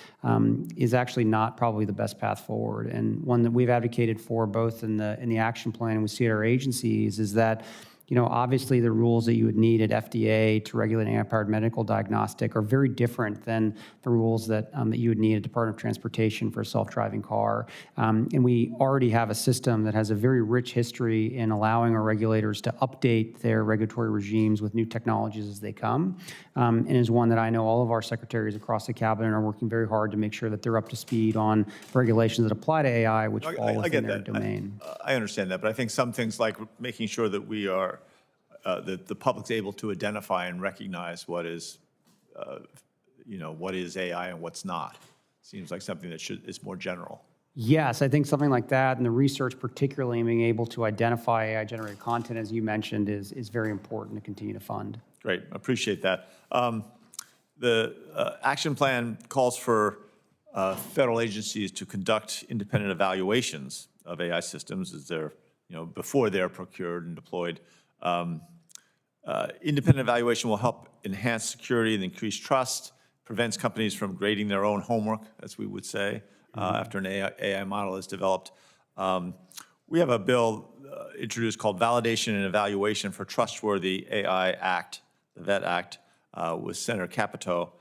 is actually not probably the best path forward. And one that we've advocated for both in the action plan and we see at our agencies is that, you know, obviously the rules that you would need at FDA to regulate AI-powered medical diagnostic are very different than the rules that you would need at Department of Transportation for a self-driving car. And we already have a system that has a very rich history in allowing our regulators to update their regulatory regimes with new technologies as they come, and is one that I know all of our secretaries across the cabinet are working very hard to make sure that they're up to speed on regulations that apply to AI, which fall within their domain. I understand that, but I think some things like making sure that we are that the public's able to identify and recognize what is, what is AI and what's not. Seems like something that is more general. Yes, I think something like that, and the research particularly, and being able to identify AI-generated content, as you mentioned, is very important to continue to fund. Great, appreciate that. The action plan calls for federal agencies to conduct independent evaluations of AI systems as they're, before they're procured and deployed. Independent evaluation will help enhance security and increase trust, prevents companies from grading their own homework, as we would say, after an AI model is developed. We have a bill introduced called Validation and Evaluation for Trustworthy AI Act, the VET Act, with Senator Capito,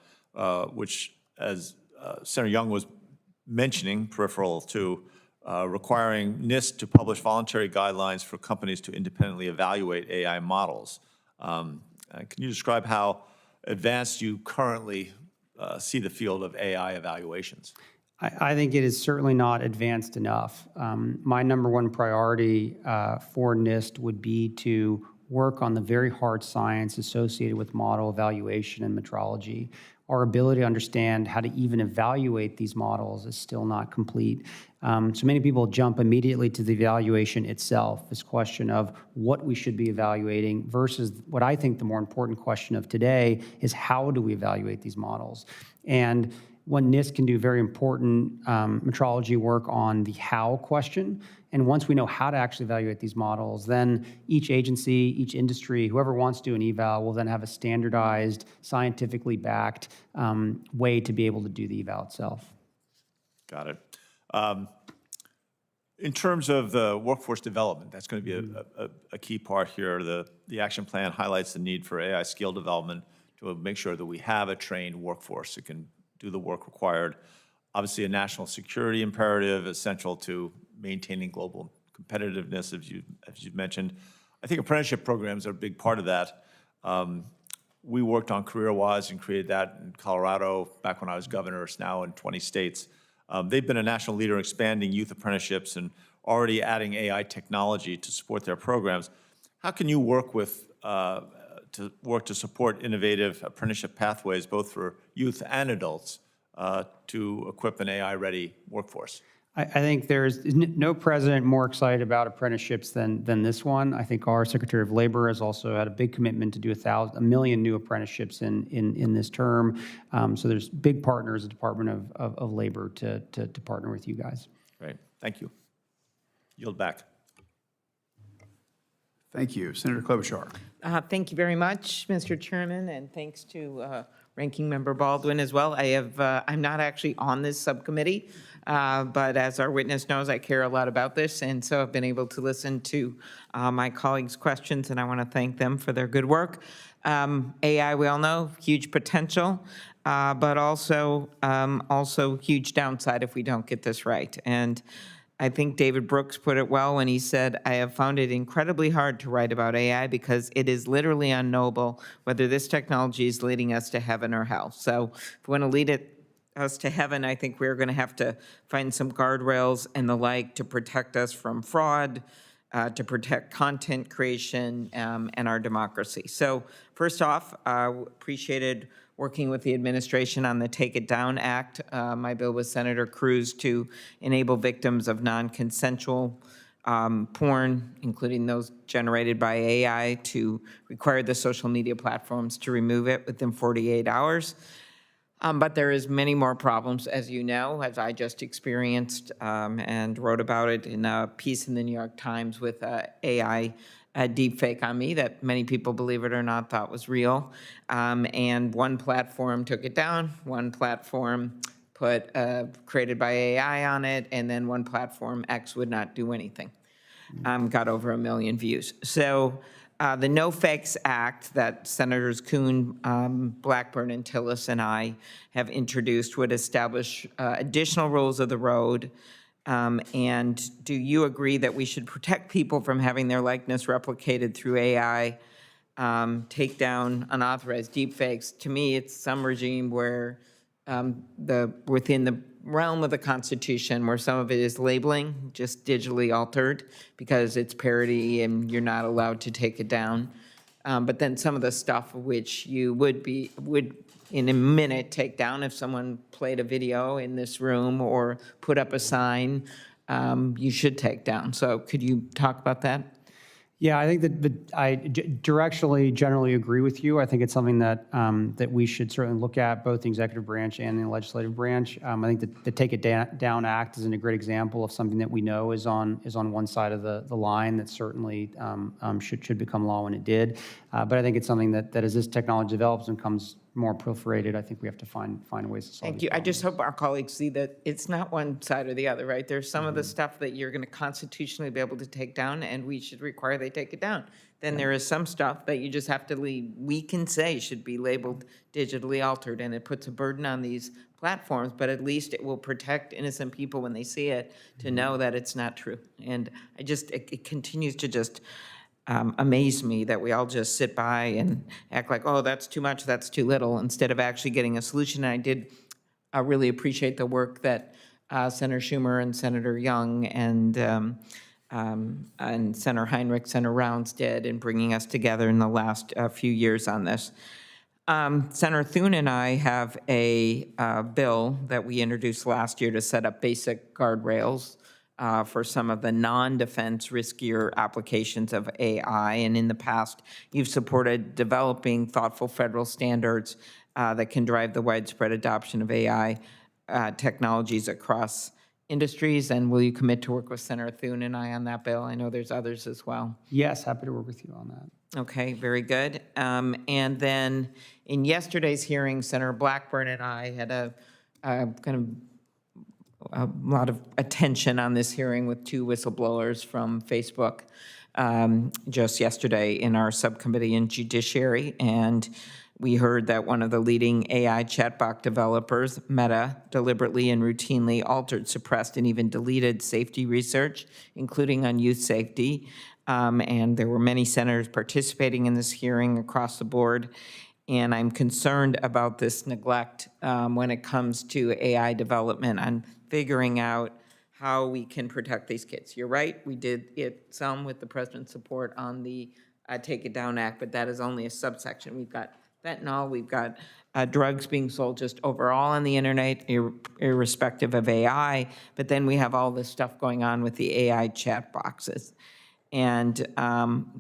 which, as Senator Young was mentioning, peripheral to, requiring NIST to publish voluntary guidelines for companies to independently evaluate AI models. Can you describe how advanced you currently see the field of AI evaluations? I think it is certainly not advanced enough. My number one priority for NIST would be to work on the very hard science associated with model evaluation and metrology. Our ability to understand how to even evaluate these models is still not complete. So many people jump immediately to the evaluation itself, this question of what we should be evaluating versus what I think the more important question of today is how do we evaluate these models? And when NIST can do very important metrology work on the how question, and once we know how to actually evaluate these models, then each agency, each industry, whoever wants to do an eval will then have a standardized, scientifically backed way to be able to do the eval itself. Got it. In terms of the workforce development, that's going to be a key part here. The action plan highlights the need for AI skill development to make sure that we have a trained workforce that can do the work required. Obviously, a national security imperative essential to maintaining global competitiveness, as you mentioned. I think apprenticeship programs are a big part of that. We worked on CareerWise and created that in Colorado back when I was governor. It's now in 20 states. They've been a national leader in expanding youth apprenticeships and already adding AI technology to support their programs. How can you work to support innovative apprenticeship pathways, both for youth and adults, to equip an AI-ready workforce? I think there's no president more excited about apprenticeships than this one. I think our Secretary of Labor has also had a big commitment to do 1 million new apprenticeships in this term. So there's big partners, the Department of Labor, to partner with you guys. Great, thank you. Yield back. Thank you. Senator Klobuchar. Thank you very much, Mr. Chairman, and thanks to Ranking Member Baldwin as well. I'm not actually on this subcommittee, but as our witness knows, I care a lot about this, and so I've been able to listen to my colleagues' questions, and I want to thank them for their good work. AI, we all know, huge potential, but also huge downside if we don't get this right. And I think David Brooks put it well when he said, I have found it incredibly hard to write about AI because it is literally unknowable whether this technology is leading us to heaven or hell. So if we want to lead us to heaven, I think we're going to have to find some guardrails and the like to protect us from fraud, to protect content creation and our democracy. So first off, appreciated working with the administration on the Take It Down Act. My bill with Senator Cruz to enable victims of non-consensual porn, including those generated by AI, to require the social media platforms to remove it within 48 hours. But there is many more problems, as you know, as I just experienced and wrote about it in a piece in the New York Times with AI deepfake on me that many people, believe it or not, thought was real. And one platform took it down, one platform put created by AI on it, and then one platform, X, would not do anything. Got over 1 million views. So the No Fakes Act that Senators Kuhn, Blackburn, and Tillis and I have introduced would establish additional rules of the road. And do you agree that we should protect people from having their likeness replicated through AI, take down unauthorized deepfakes? To me, it's some regime where within the realm of the Constitution, where some of it is labeling, just digitally altered, because it's parody and you're not allowed to take it down. But then some of the stuff which you would in a minute take down if someone played a video in this room or put up a sign, you should take down. So could you talk about that? Yeah, I think that I directionally generally agree with you. I think it's something that that we should certainly look at, both the executive branch and the legislative branch. I think that the Take It Down Act is a great example of something that we know is on one side of the line that certainly should become law when it did. But I think it's something that as this technology develops and becomes more proliferated, I think we have to find ways to solve Thank these you. I just problems. hope our colleagues see that it's not one side or the other, right? There's some of the stuff that you're going to constitutionally be able to take down, and we should require they take it down. Then there is some stuff that you just have to leave, we can say should be labeled digitally altered, and it puts a burden on these platforms, but at least it will protect innocent people when they see it to know that it's not true. And it continues to just amaze me that we all just sit by and act like, oh, that's too much, that's too little, instead of actually getting a solution. And I did really appreciate the work that Senator Schumer and Senator Young and Senator Heinrich, Senator Rounds did in bringing us together in the last few years on this. Senator Thune and I have a bill that we introduced last year to set up basic guardrails for some of the non-defense riskier applications of AI. And in the past, you've supported developing thoughtful federal standards that can drive the widespread adoption of AI technologies across industries. And will you commit to work with Senator Thune and I on that bill? I know there's others as well. Yes, happy to work with you on that. Okay, very good. And then in yesterday's hearing, Senator Blackburn and I had a lot of attention on this hearing with two whistleblowers from Facebook just yesterday in our subcommittee in Judiciary. And we heard that one of the leading AI chatbot developers, Meta, deliberately and routinely altered, suppressed, and even deleted safety research, including on youth safety. And there were many senators participating in this hearing across the board. And I'm concerned about this neglect when it comes to AI development and figuring out how we can protect these kids. You're right, we did it some with the president's support on the Take It Down Act, but that is only a subsection. We've got fentanyl, we've got drugs being sold just overall on the internet, irrespective of AI, but then we have all this stuff going on with the AI chat boxes. And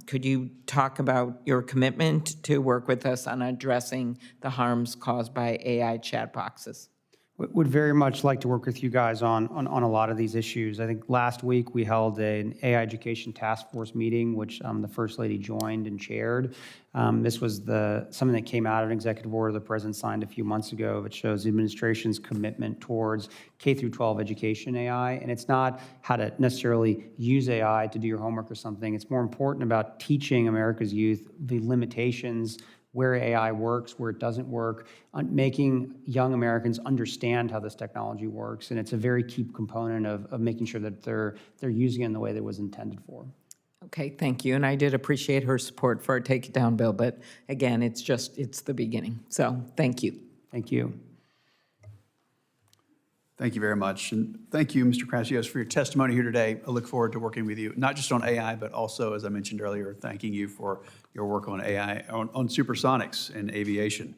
could you talk about your commitment to work with us on addressing the harms caused by AI chat boxes? Would very much like to work with you guys on a lot of these issues. I think last week we held an AI education task force meeting, which the First Lady joined and chaired. This was something that came out of an executive order the President signed a few months ago that shows the administration's commitment towards K-12 education AI. And it's not how to necessarily use AI to do your homework or something. It's more important about teaching America's youth the limitations, where AI works, where it doesn't work, making young Americans understand how this technology works. And it's a very key component of making sure that they're using it in the way that it was intended for. Okay, thank you. And I did appreciate her support for our Take It Down bill, but again, it's the beginning. So thank you. Thank you. Thank you very much. And thank you, Mr. Kratsios, for your testimony here today. I look forward to working with you, not just on AI, but also, as I mentioned earlier, thanking you for your work on AI, on supersonics and aviation.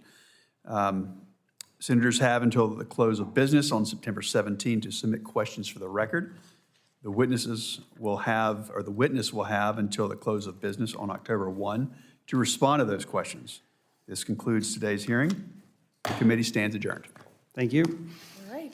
Senators have until the close of business on September 17 to submit questions for the record. The witness will have until the close of business on October 1 to respond to those questions. This concludes today's hearing. The committee stands adjourned. Thank you. All right.